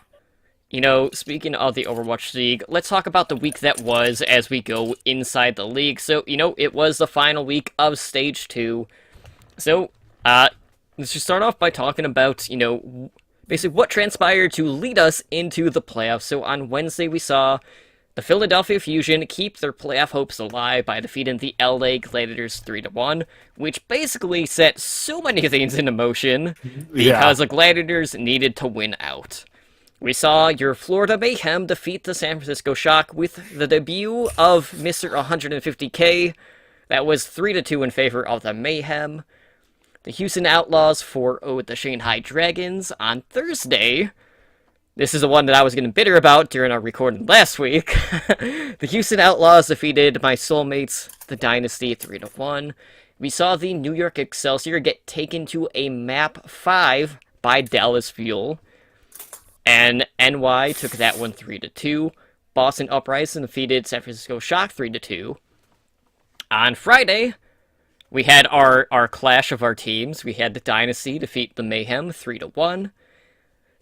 speaking of the Overwatch League, let's talk about the week that was as we go inside the league. So, it was the final week of Stage 2. So, let's just start off by talking about, basically what transpired to lead us into the playoffs. So, on Wednesday, we saw the Philadelphia Fusion keep their playoff hopes alive by defeating the LA Gladiators 3-1, which basically set so many things into motion because the Gladiators needed to win out. We saw your Florida Mayhem defeat the San Francisco Shock with the debut of Mr. 150K. That was 3-2 in favor of the Mayhem. The Houston Outlaws 4-0 the Shanghai Dragons on Thursday. This is the one that I was getting bitter about during our recording last week. The Houston Outlaws defeated my soulmates, the Dynasty, 3-1. We saw the New York Excelsior get taken to a map 5 by Dallas Fuel. And NY took that one 3-2. Boston Uprising defeated San Francisco Shock 3-2. On Friday, we had our clash of our teams. We had the Dynasty defeat the Mayhem 3-1.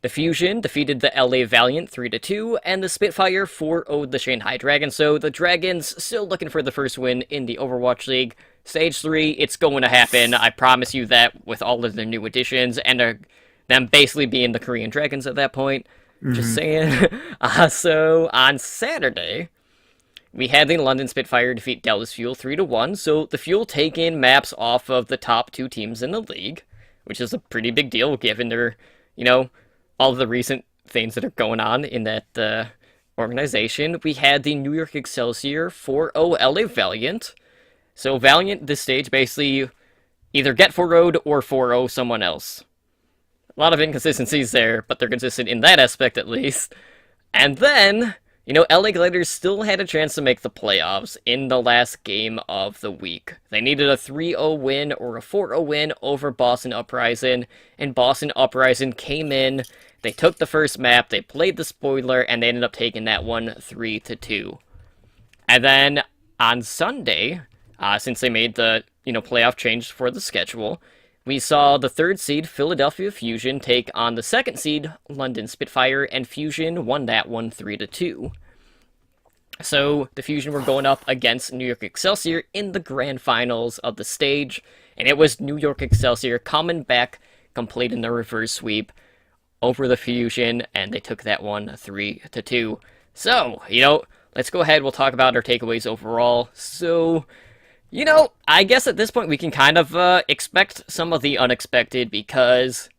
The Fusion defeated the LA Valiant 3-2, and the Spitfire 4-0'd the Shanghai Dragons. So the Dragons still looking for the first win in the Overwatch League. Stage 3, it's going to happen. I promise you that with all of the new additions and them basically being the Korean Dragons at that point. Just saying. So on Saturday, we had the London Spitfire defeat Dallas Fuel 3-1. So the Fuel taking maps off of the top 2 teams in the league, which is a pretty big deal given their, all of the recent things that are going on in that organization. We had the New York Excelsior 4-0 LA Valiant. So Valiant, this stage, basically either get 4-0'd or 4-0 someone else. A lot of inconsistencies there, but they're consistent in that aspect at least. And then, LA Gladiators still had a chance to make the playoffs in the last game of the week. They needed a 3-0 win or a 4-0 win over Boston Uprising, and Boston Uprising came in. They took the first map, they played the spoiler, and they ended up taking that one 3-2. And then on Sunday, since they made the playoff change for the schedule, we saw the 3rd seed Philadelphia Fusion take on the 2nd seed London Spitfire, and Fusion won that one 3-2. So the Fusion were going up against New York Excelsior in the grand finals of the stage, and it was New York Excelsior coming back, completing the reverse sweep over the Fusion, and they took that one 3-2. So, let's go ahead, we'll talk about our takeaways overall. So, I guess at this point we can kind of expect some of the unexpected because,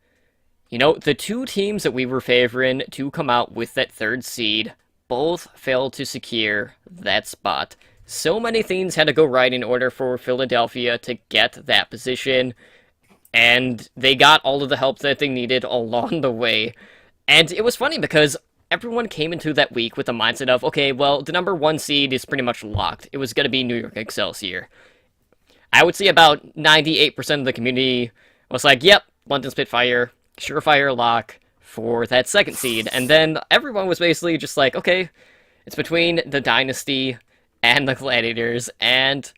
the 2 teams that we were favoring to come out with that 3rd seed both failed to secure that spot. So many things had to go right in order for Philadelphia to get that position, and they got all of the help that they needed along the way. And it was funny because everyone came into that week with the mindset of, okay, well, the number 1 seed is pretty much locked. It was going to be New York Excelsior. I would say about 98% of the community was like, yep, London Spitfire, surefire lock for that 2nd seed. And then everyone was basically just like, okay, it's between the Dynasty and the Gladiators, and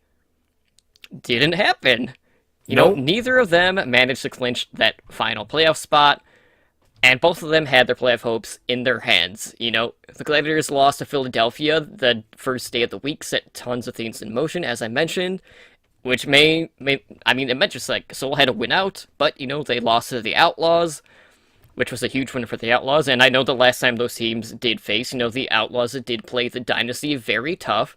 didn't happen. Neither of them managed to clinch that final playoff spot. And both of them had their playoff hopes in their hands. The Gladiators lost to Philadelphia the first day of the week, set tons of things in motion, as I mentioned, which it meant just like Seoul had to win out, but, they lost to the Outlaws, which was a huge win for the Outlaws, and I know the last time those teams did face, the Outlaws did play the Dynasty very tough,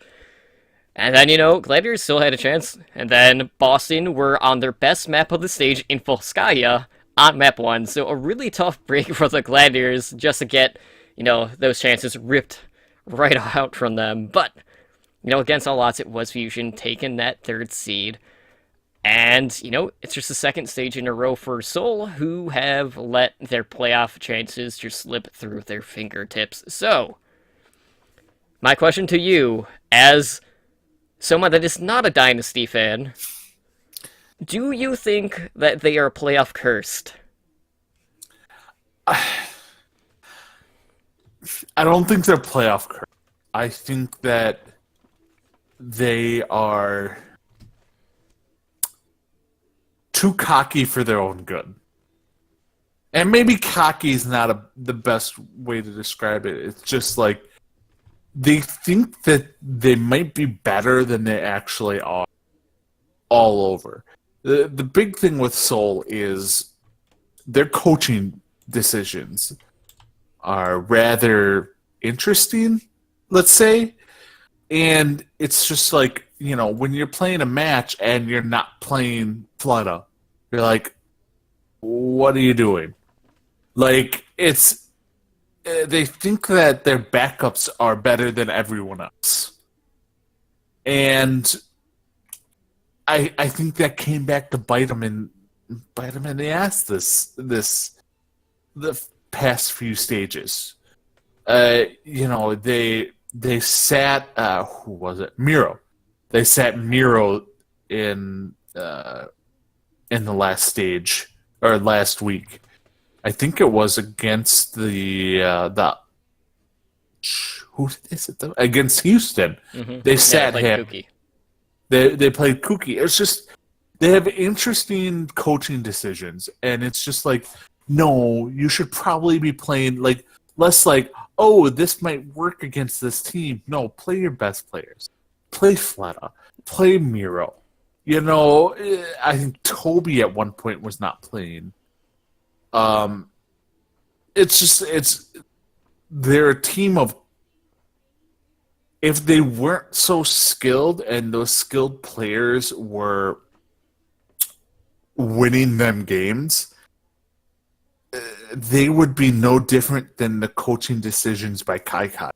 and then, Gladiators still had a chance, and then Boston were on their best map of the stage in Volskaya, on map 1, so a really tough break for the Gladiators just to get, those chances ripped right out from them. But, against all odds, it was Fusion taking that third seed. And, it's just the second stage in a row for Seoul, who have let their playoff chances just slip through their fingertips. So, my question to you, as someone that is not a Dynasty fan, do you think that they are playoff cursed? I don't think they're playoff cursed. I think that they are too cocky for their own good. And maybe cocky is not the best way to describe it. It's just like they think that they might be better than they actually are all over. The big thing with Seoul is their coaching decisions are rather interesting, let's say. And it's just like, when you're playing a match and you're not playing Fleta, you're like, what are you doing? Like, they think that their backups are better than everyone else. And I think that came back to bite them in the ass the past few stages. They sat who was it? Miro. They sat Miro in the last stage or last week. I think it was against the who is it though? Against Houston. Mm-hmm. They sat him. Kuki. They played Kuki. It's just they have interesting coaching decisions, and it's just like, no, you should probably be playing like less like, oh, this might work against this team. No, play your best players. Play Fleta. Play Miro. I think Toby at one point was not playing. They're a team of, if they weren't so skilled and those skilled players were winning them games, they would be no different than the coaching decisions by Kai Kai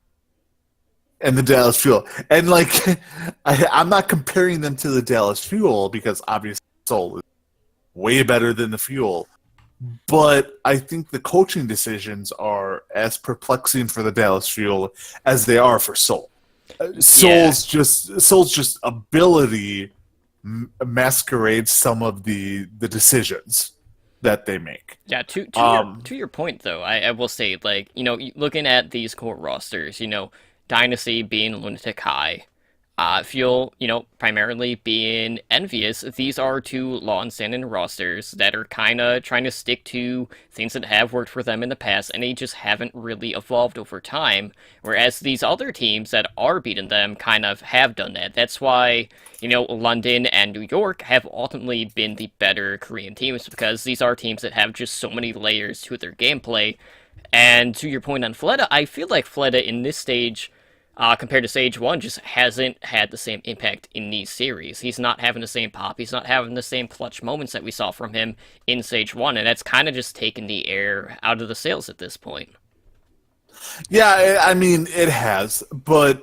and the Dallas Fuel. And I'm not comparing them to the Dallas Fuel because obviously Seoul is way better than the Fuel. But I think the coaching decisions are as perplexing for the Dallas Fuel as they are for Seoul. Seoul's just ability masquerades some of the decisions that they make. Yeah, to your point though, I will say, looking at these core rosters, Dynasty being Lunatic High, Fuel, primarily being Envious, these are two long-standing rosters that are kind of trying to stick to things that have worked for them in the past, and they just haven't really evolved over time, whereas these other teams that are beating them kind of have done that. That's why, London and New York have ultimately been the better Korean teams, because these are teams that have just so many layers to their gameplay. And to your point on Fleta, I feel like Fleta in this stage, compared to Stage 1, just hasn't had the same impact in these series. He's not having the same pop, he's not having the same clutch moments that we saw from him in Stage 1, and that's kind of just taken the air out of the sails at this point. Yeah, I mean, it has, but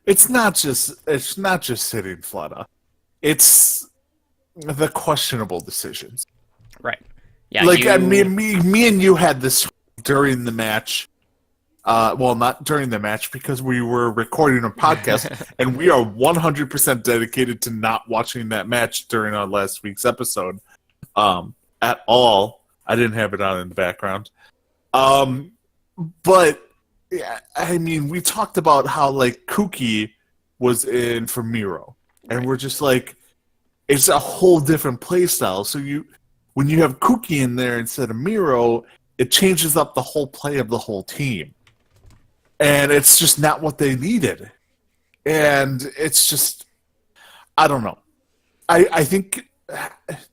it's not just sitting Fleta. It's the questionable decisions. Right. Yeah, me and you had this during the match. Well, not during the match because we were recording a podcast, and we are 100% dedicated to not watching that match during our last week's episode at all. I didn't have it on in the background. But, yeah, I mean, we talked about how, Kuki was in for Miro, and we're just like, it's a whole different play style. So when you have Kuki in there instead of Miro, it changes up the whole play of the whole team. And it's just not what they needed. And it's just, I don't know. I think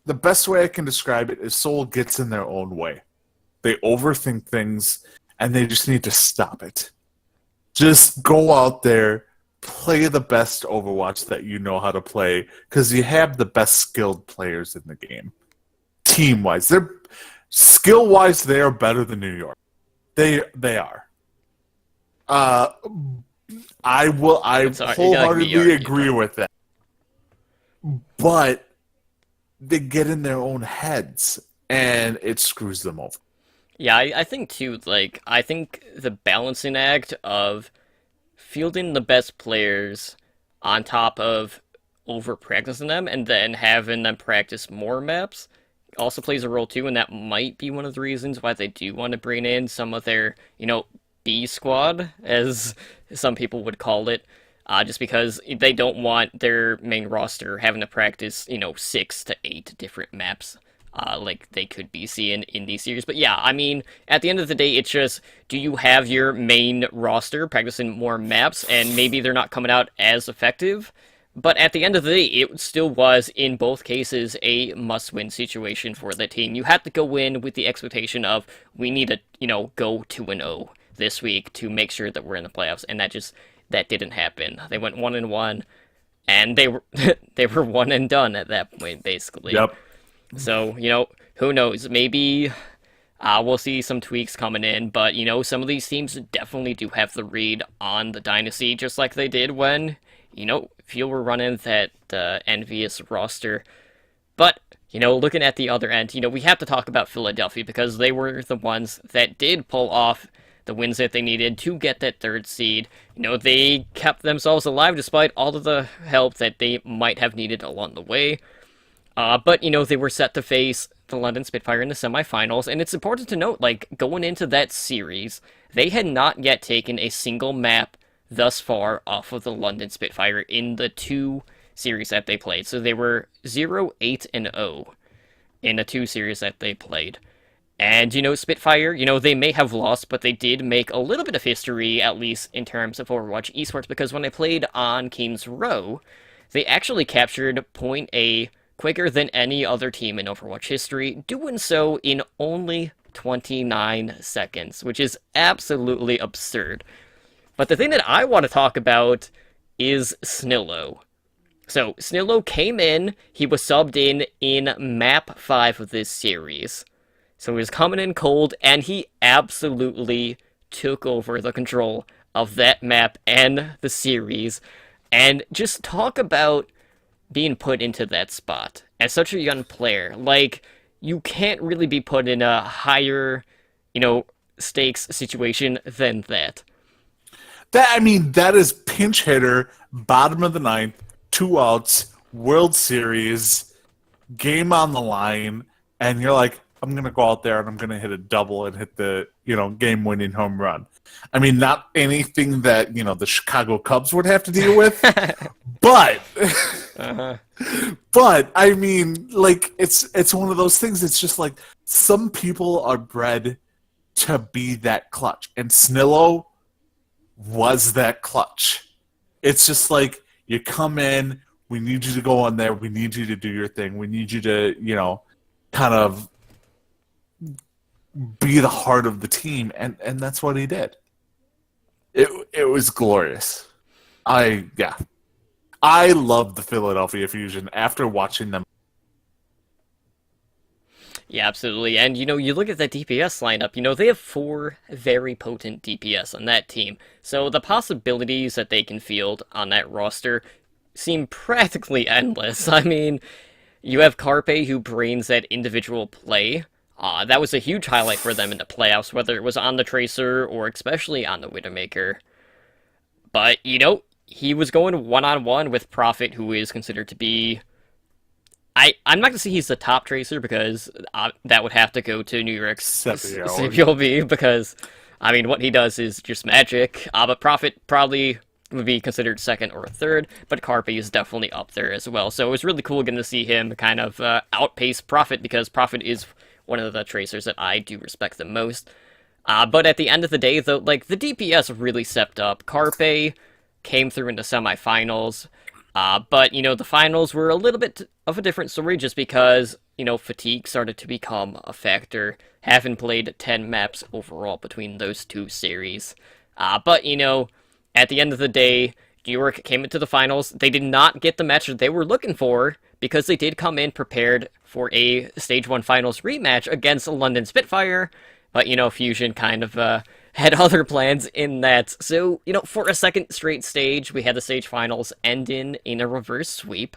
the best way I can describe it is Seoul gets in their own way. They overthink things, and they just need to stop it. Just go out there, play the best Overwatch that you know how to play, because you have the best skilled players in the game. Team-wise. Skill-wise, they are better than New York. They are. Uh, I will. I Sorry, you're like wholeheartedly VR, agree with that. But they get in their own heads, and it screws them over. Yeah, I think too, like, I think the balancing act of fielding the best players on top of over practicing them and then having them practice more maps also plays a role too, and that might be one of the reasons why they do want to bring in some of their, B squad, as some people would call it, just because they don't want their main roster having to practice, 6 to 8 different maps. Like they could be seeing in these series. But yeah, I mean, at the end of the day, it's just, do you have your main roster practicing more maps, and maybe they're not coming out as effective? But at the end of the day, it still was, in both cases, a must-win situation for the team. You had to go in with the expectation of, we need to, go 2-0 this week to make sure that we're in the playoffs, and that didn't happen. They went 1-1, and they were they were one and done at that point, basically. Yep. So, who knows? Maybe we'll see some tweaks coming in, but, some of these teams definitely do have the read on the Dynasty, just like they did when, if you were running that envious roster. But, looking at the other end, we have to talk about Philadelphia, because they were the ones that did pull off the wins that they needed to get that third seed. They kept themselves alive despite all of the help that they might have needed along the way. But, they were set to face the London Spitfire in the semifinals, and it's important to note, like, going into that series, they had not yet taken a single map thus far off of the London Spitfire in the 2 series that they played. So they were 0-8-0 in the 2 series that they played. And, Spitfire, they may have lost, but they did make a little bit of history, at least in terms of Overwatch esports, because when they played on King's Row, they actually captured Point A quicker than any other team in Overwatch history, doing so in only 29 seconds, which is absolutely absurd. But the thing that I want to talk about is Snillo. So, Snillo came in, he was subbed in Map 5 of this series. So he was coming in cold, and he absolutely took over the control of that map and the series. And just talk about being put into that spot as such a young player. Like, you can't really be put in a higher, stakes situation than that. That is pinch hitter, bottom of the ninth, 2 outs, World Series, game on the line, and you're like, I'm going to go out there and I'm going to hit a double and hit the, game-winning home run. I mean, not anything that, the Chicago Cubs would have to deal with, but, but, I mean, like, it's one of those things, it's just like, some people are bred to be that clutch, and Snillo was that clutch. It's just like, you come in, we need you to go on there, we need you to do your thing, we need you to, kind of be the heart of the team, and that's what he did. It was glorious. I love the Philadelphia Fusion after watching them. Yeah, absolutely. And, you look at that DPS lineup, they have 4 very potent DPS on that team. So the possibilities that they can field on that roster seem practically endless. I mean, you have Carpe, who brings that individual play. That was a huge highlight for them in the playoffs, whether it was on the Tracer or especially on the Widowmaker. But, he was going one-on-one with Prophet, who is considered to be... I'm not going to say he's the top Tracer, because that would have to go to New York's CPLB, because, I mean, what he does is just magic. But Prophet probably would be considered second or third, but Carpe is definitely up there as well. So it was really cool getting to see him kind of outpace Prophet, because Prophet is one of the Tracers that I do respect the most. But at the end of the day, though, like, the DPS really stepped up. Carpe came through into semifinals, but, the finals were a little bit of a different story, just because, fatigue started to become a factor, having played 10 maps overall between those 2 series. But, at the end of the day, New York came into the finals. They did not get the match that they were looking for, because they did come in prepared for a Stage 1 Finals rematch against London Spitfire, but, Fusion kind of had other plans in that. So, for a second straight stage, we had the stage finals end in a reverse sweep.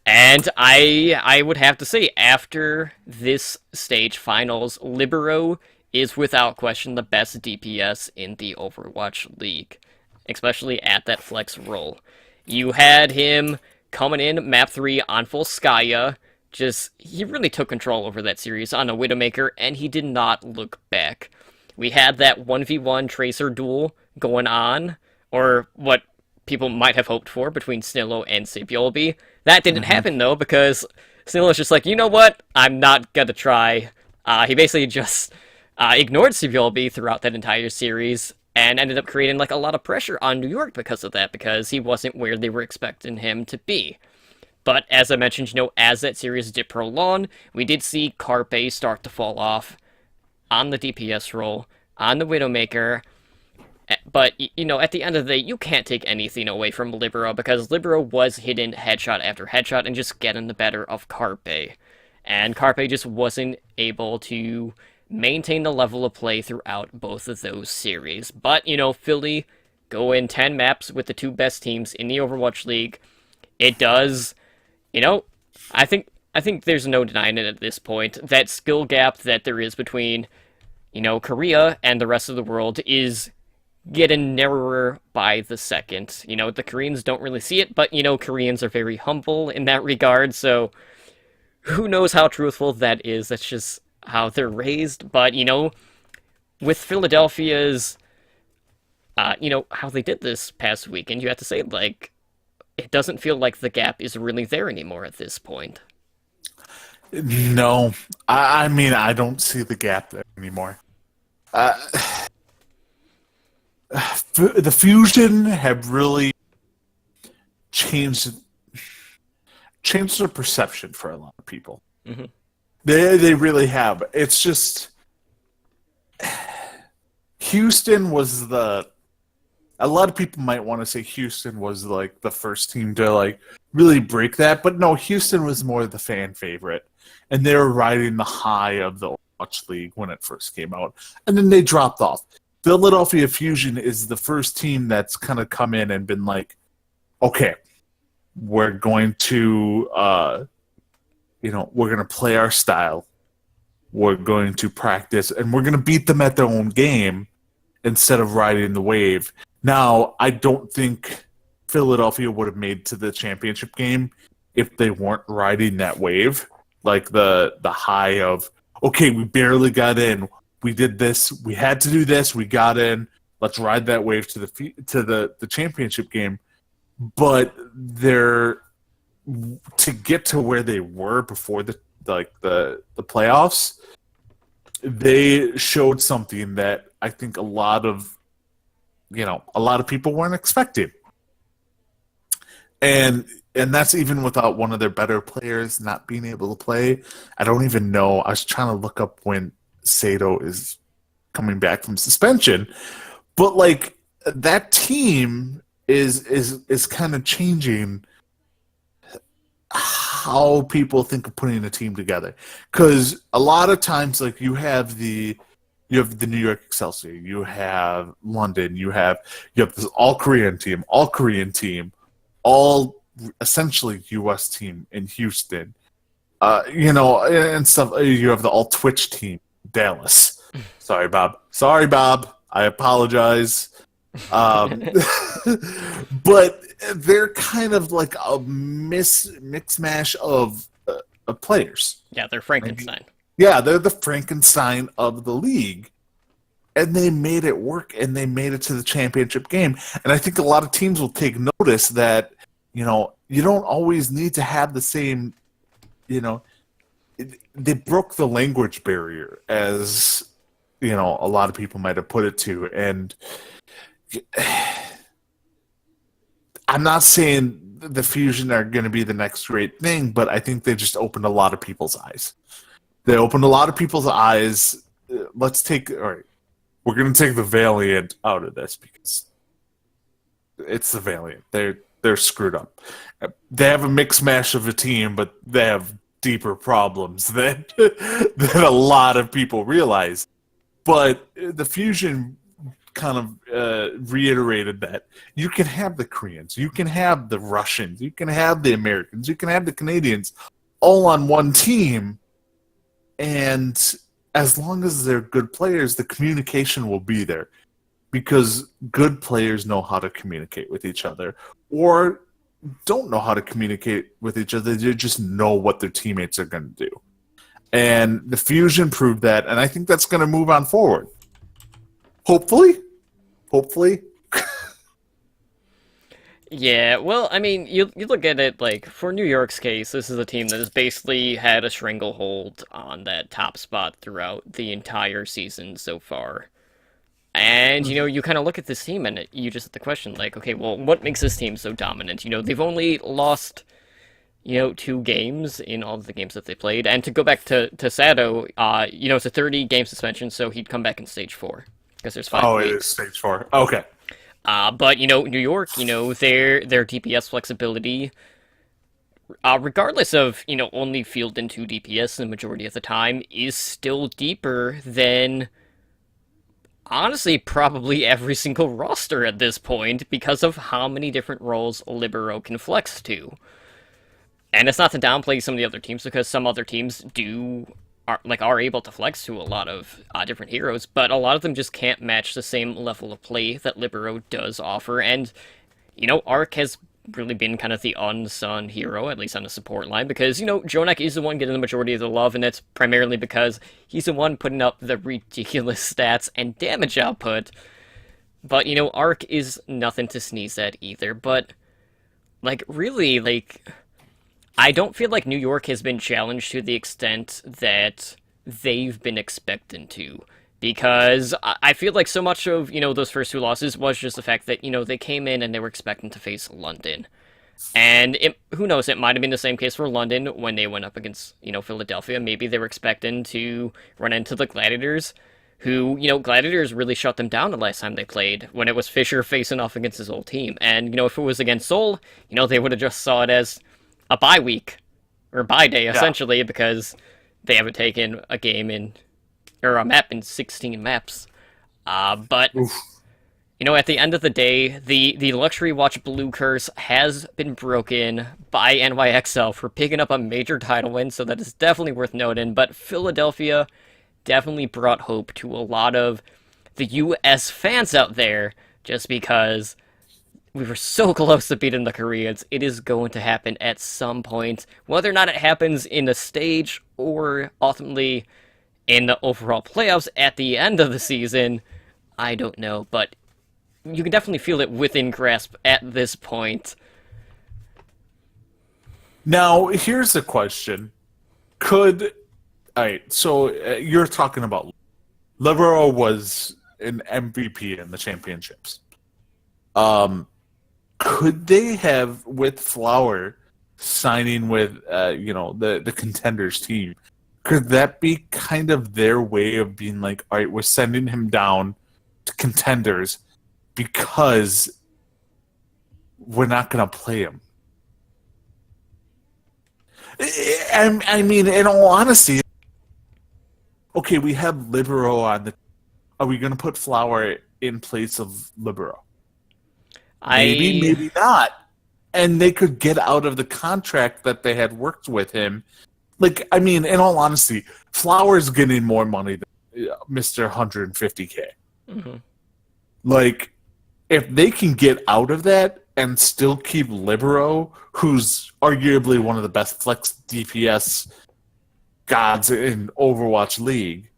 And I would have to say, after this stage finals, Libero is without question the best DPS in the Overwatch League, especially at that flex role. You had him coming in map 3 on Volskaya. He really took control over that series on a Widowmaker, and he did not look back. We had that 1v1 Tracer duel going on, or what people might have hoped for, between Snillo and Sabiolbi. That didn't happen, though, because Snillo's just like, you know what? I'm not gonna try. He basically just ignored Sabiolbi throughout that entire series, and ended up creating a lot of pressure on New York because of that, because he wasn't where they were expecting him to be. But as I mentioned, as that series did prolong, we did see Carpe start to fall off on the DPS role, on the Widowmaker. But, at the end of the day, you can't take anything away from Libero, because Libero was hitting headshot after headshot and just getting the better of Carpe. And Carpe just wasn't able to maintain the level of play throughout both of those series. But, Philly go in 10 maps with the two best teams in the Overwatch League. It does, I think there's no denying it at this point. That skill gap that there is between, Korea and the rest of the world is getting narrower by the second. The Koreans don't really see it, but, Koreans are very humble in that regard, so who knows how truthful that is. That's just how they're raised. But, with Philadelphia's, how they did this past weekend, you have to say, it doesn't feel like the gap is really there anymore at this point. No, I mean, I don't see the gap there anymore. The Fusion have really changed their perception for a lot of people. Mm-hmm. They really have. It's just Houston was a lot of people might want to say Houston was the first team to really break that, but no, Houston was more the fan favorite, and they were riding the high of the Overwatch League when it first came out, and then they dropped off. Philadelphia Fusion is the first team that's kind of come in and been like, okay, we're going to, we're going to play our style. We're going to practice, and we're going to beat them at their own game instead of riding the wave. Now, I don't think Philadelphia would have made to the championship game if they weren't riding that wave, the high of, okay, we barely got in. We did this. We had to do this. We got in. Let's ride that wave to the championship game. But to get to where they were before the playoffs, they showed something that I think a lot of people weren't expecting. And that's even without one of their better players not being able to play. I don't even know. I was trying to look up when Sato is coming back from suspension, but that team is kind of changing how people think of putting a team together, because a lot of times you have the New York Excelsior, you have London, you have this all Korean team, all essentially US team in Houston, and stuff. You have the all Twitch team, Dallas. Sorry, Bob. I apologize. But they're kind of a mix mash of players. Yeah, they're Frankenstein. Yeah, they're the Frankenstein of the league. And they made it work, and they made it to the championship game. And I think a lot of teams will take notice that, you don't always need to have the same, they broke the language barrier, as, a lot of people might have put it to. And I'm not saying the Fusion are going to be the next great thing, but I think they just opened a lot of people's eyes. They opened a lot of people's eyes. All right, we're going to take the Valiant out of this because it's the Valiant. They're screwed up. They have a mix mash of a team, but they have deeper problems than a lot of people realize. But the Fusion kind of reiterated that you can have the Koreans, you can have the Russians, you can have the Americans, you can have the Canadians all on one team, and as long as they're good players, the communication will be there because good players know how to communicate with each other, or don't know how to communicate with each other. They just know what their teammates are going to do. And the Fusion proved that, and I think that's going to move on forward. Hopefully. Yeah, well, I mean, you look at it, like, for New York's case, this is a team that has basically had a stranglehold on that top spot throughout the entire season so far. And, you kind of look at this team and you just have the question, like, okay, well, what makes this team so dominant? They've only lost, 2 games in all of the games that they played. And to go back to Sato, it's a 30-game suspension, so he'd come back in stage 4. Because there's 5 Oh, weeks. it is stage 4. Okay. But, New York, their DPS flexibility, regardless of, only fielding 2 DPS the majority of the time, is still deeper than, honestly, probably every single roster at this point because of how many different roles Libero can flex to. And it's not to downplay some of the other teams, because some other teams are able to flex to a lot of different heroes, but a lot of them just can't match the same level of play that Libero does offer. And Arc has really been kind of the unsung hero, at least on the support line, because Jonak is the one getting the majority of the love, and that's primarily because he's the one putting up the ridiculous stats and damage output. But Arc is nothing to sneeze at either. But really, I don't feel like New York has been challenged to the extent that they've been expecting to, because I feel like so much of, those first 2 losses was just the fact that, they came in and they were expecting to face London. And who knows, it might have been the same case for London when they went up against, Philadelphia. Maybe they were expecting to run into the Gladiators, who, Gladiators really shut them down the last time they played, when it was Fisher facing off against his old team. And, if it was against Seoul, they would have just saw it as a bye week, or bye day, essentially, because they haven't taken a game or a map in 16 maps. But, at the end of the day, the Luxury Watch Blue Curse has been broken by NYXL for picking up a major title win, so that is definitely worth noting. But Philadelphia definitely brought hope to a lot of the US fans out there, just because we were so close to beating the Koreans. It is going to happen at some point. Whether or not it happens in the stage or ultimately in the overall playoffs at the end of the season, I don't know. But you can definitely feel it within grasp at this point. Now, here's the question. Alright, so you're talking about Libero was an MVP in the championships. Could they have, with Flower signing with the contenders team, could that be kind of their way of being like, all right, we're sending him down to contenders because we're not going to play him? I mean, in all honesty, okay, we have Libero on the. Are we going to put Flower in place of Libero? Maybe not. And they could get out of the contract that they had worked with him. I mean, in all honesty, Flower's getting more money than Mr. 150K. Mm-hmm. If they can get out of that and still keep Libero, who's arguably one of the best flex DPS gods in Overwatch League,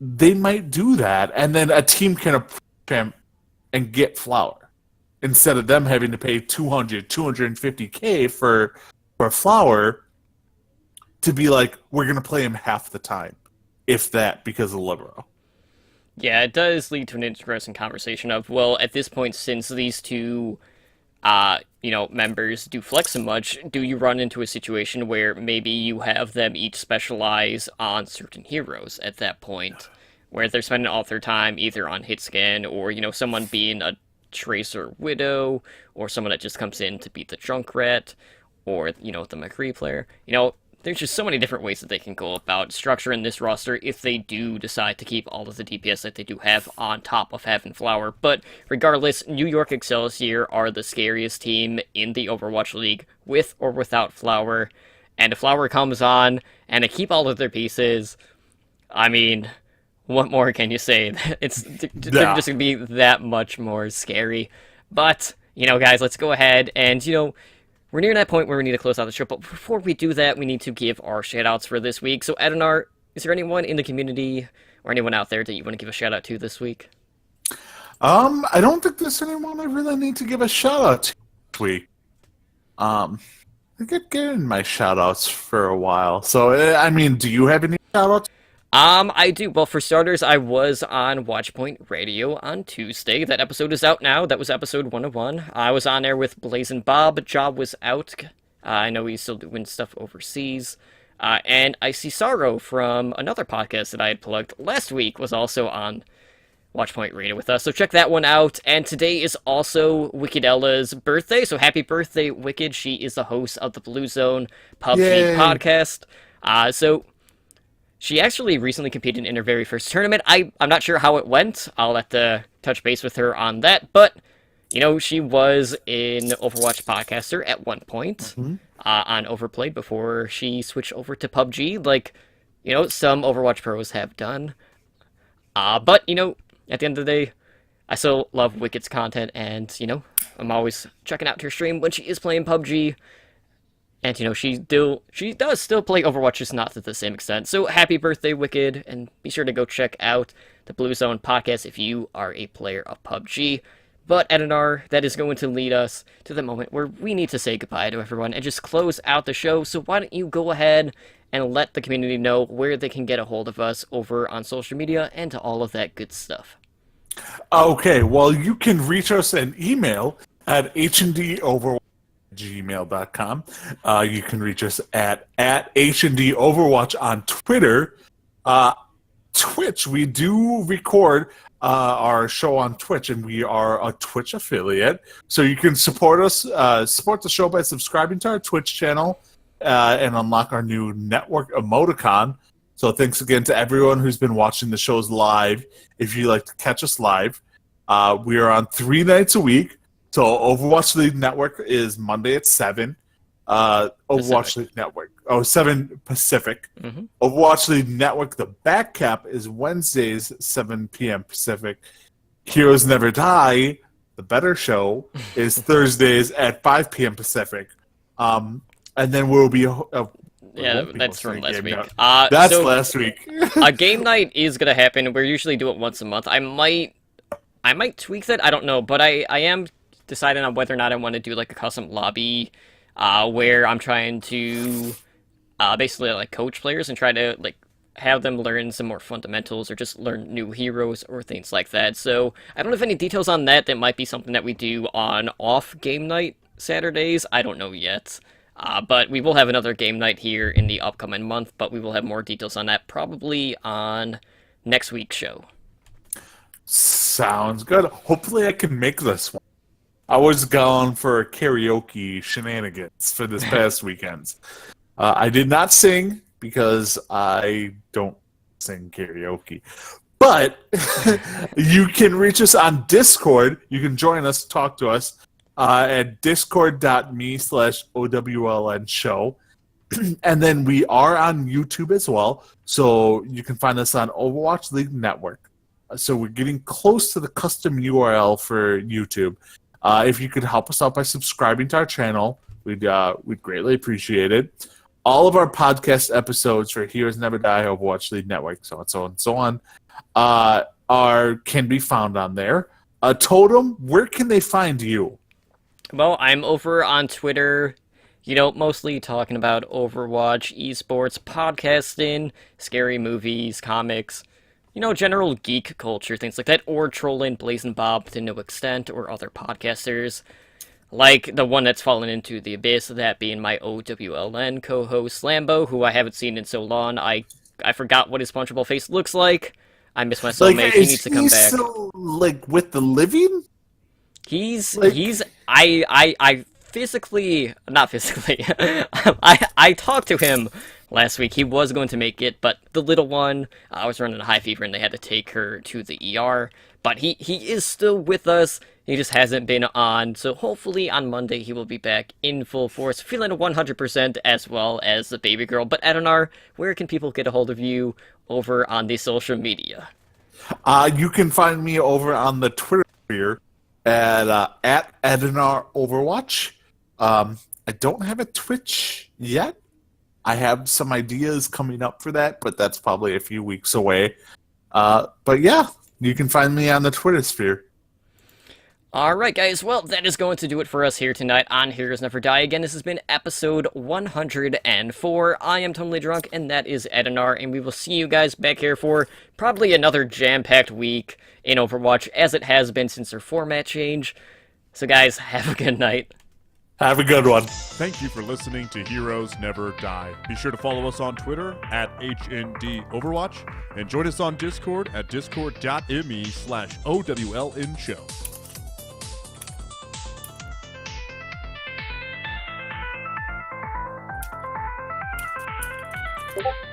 they might do that. And then a team can approach him and get Flower, instead of them having to pay 250K for Flower, to be like, we're going to play him half the time, if that, because of Libero. Yeah, it does lead to an interesting conversation of, well, at this point, since these 2 members do flex so much, do you run into a situation where maybe you have them each specialize on certain heroes at that point, where they're spending all their time either on hit scan or, someone being a Tracer Widow, or someone that just comes in to beat the Junkrat, or, the McCree player. there's just so many different ways that they can go about structuring this roster if they do decide to keep all of the DPS that they do have on top of having Flower. But regardless, New York Excelsior are the scariest team in the Overwatch League, with or without Flower. And if Flower comes on and they keep all of their pieces, I mean, what more can you say? They're just gonna be that much more scary. But, guys, let's go ahead and, we're near that point where we need to close out the show, but before we do that, we need to give our shoutouts for this week. So, Adonar, is there anyone in the community or anyone out there that you want to give a shout out to this week? I don't think there's anyone I really need to give a shout out to this week. I get getting my shout outs for a while. So, do you have any shout outs? I do. Well, for starters, I was on Watchpoint Radio on Tuesday. That episode is out now. That was episode 101. I was on there with Blazin' Bob. Job was out. I know he's still doing stuff overseas. And I see Sorrow from another podcast that I had plugged last week was also on Watchpoint Radio with us. So check that one out. And today is also Wicked Ella's birthday. So happy birthday, Wicked. She is the host of the Blue Zone PUBG podcast. So she actually recently competed in her very first tournament. I'm not sure how it went. I'll have to touch base with her on that. But, she was an Overwatch podcaster at one point on Overplayed before she switched over to PUBG, like, some Overwatch pros have done. But, at the end of the day, I still love Wicked's content, and, I'm always checking out her stream when she is playing PUBG. And, she does still play Overwatch, just not to the same extent. So, happy birthday, Wicked, and be sure to go check out the Blue Zone podcast if you are a player of PUBG. But, Adonar, that is going to lead us to the moment where we need to say goodbye to everyone and just close out the show. So, why don't you go ahead and let the community know where they can get a hold of us over on social media and to all of that good stuff. Okay, well, you can reach us an email at hndoverwatch@gmail.com. You can reach us at hndoverwatch on Twitter. Twitch, we do record our show on Twitch, and we are a Twitch affiliate. So you can support us, support the show by subscribing to our Twitch channel and unlock our new network emoticon. So thanks again to everyone who's been watching the shows live. If you'd like to catch us live, we are on 3 nights a week. So Overwatch League Network is Monday at 7. Overwatch League Network. 7 Pacific. Mm-hmm. Overwatch League Network, the back cap, is Wednesdays, 7 p.m. Pacific. Heroes Never Die, the better show, is Thursdays at 5 p.m. Pacific. And then we'll be... that's from last week. That's last week. A game night is going to happen. We usually do it once a month. I might tweak that. I don't know. But I am deciding on whether or not I want to do like a custom lobby where I'm trying to basically like coach players and try to like have them learn some more fundamentals or just learn new heroes or things like that. So I don't have any details on that. That might be something that we do on off game night Saturdays. I don't know yet. But we will have another game night here in the upcoming month, but we will have more details on that probably on next week's show. Sounds good. Hopefully I can make this one. I was gone for karaoke shenanigans for this past weekend. I did not sing because I don't sing karaoke. But you can reach us on Discord. You can join us, talk to us. At discord.me/OWLN show. And then we are on YouTube as well. So you can find us on Overwatch League Network. So we're getting close to the custom URL for YouTube. If you could help us out by subscribing to our channel, we'd greatly appreciate it. All of our podcast episodes for Heroes Never Die, Overwatch League Network, so on, so on, so on, can be found on there. Totem, where can they find you? Well, I'm over on Twitter, mostly talking about Overwatch, esports, podcasting, scary movies, comics, general geek culture, things like that, or trolling Blazin' Bob to no extent, or other podcasters, like the one that's fallen into the abyss, that being my OWLN co-host, Lambo, who I haven't seen in so long. I forgot what his punchable face looks like. I miss my soulmate. He needs to come back. Still, with the living? I not physically. I talked to him last week. He was going to make it, but the little one was running a high fever, and they had to take her to the ER. But he is still with us. He just hasn't been on. So hopefully on Monday he will be back in full force, feeling 100% as well as the baby girl. But Adonar, where can people get a hold of you over on the social media? You can find me over on the Twitter sphere at Edinar Overwatch. I don't have a Twitch yet. I have some ideas coming up for that, but that's probably a few weeks away. But yeah, you can find me on the Twitter sphere. Alright guys, well that is going to do it for us here tonight on Heroes Never Die. Again, this has been episode 104. I am totally drunk, and that is Edinar, and we will see you guys back here for probably another jam-packed week in Overwatch, as it has been since their format change. So guys, have a good night. Have a good one. Thank you for listening to Heroes Never Die. Be sure to follow us on Twitter at HND Overwatch, and join us on Discord at discord.me/OWLNshow. you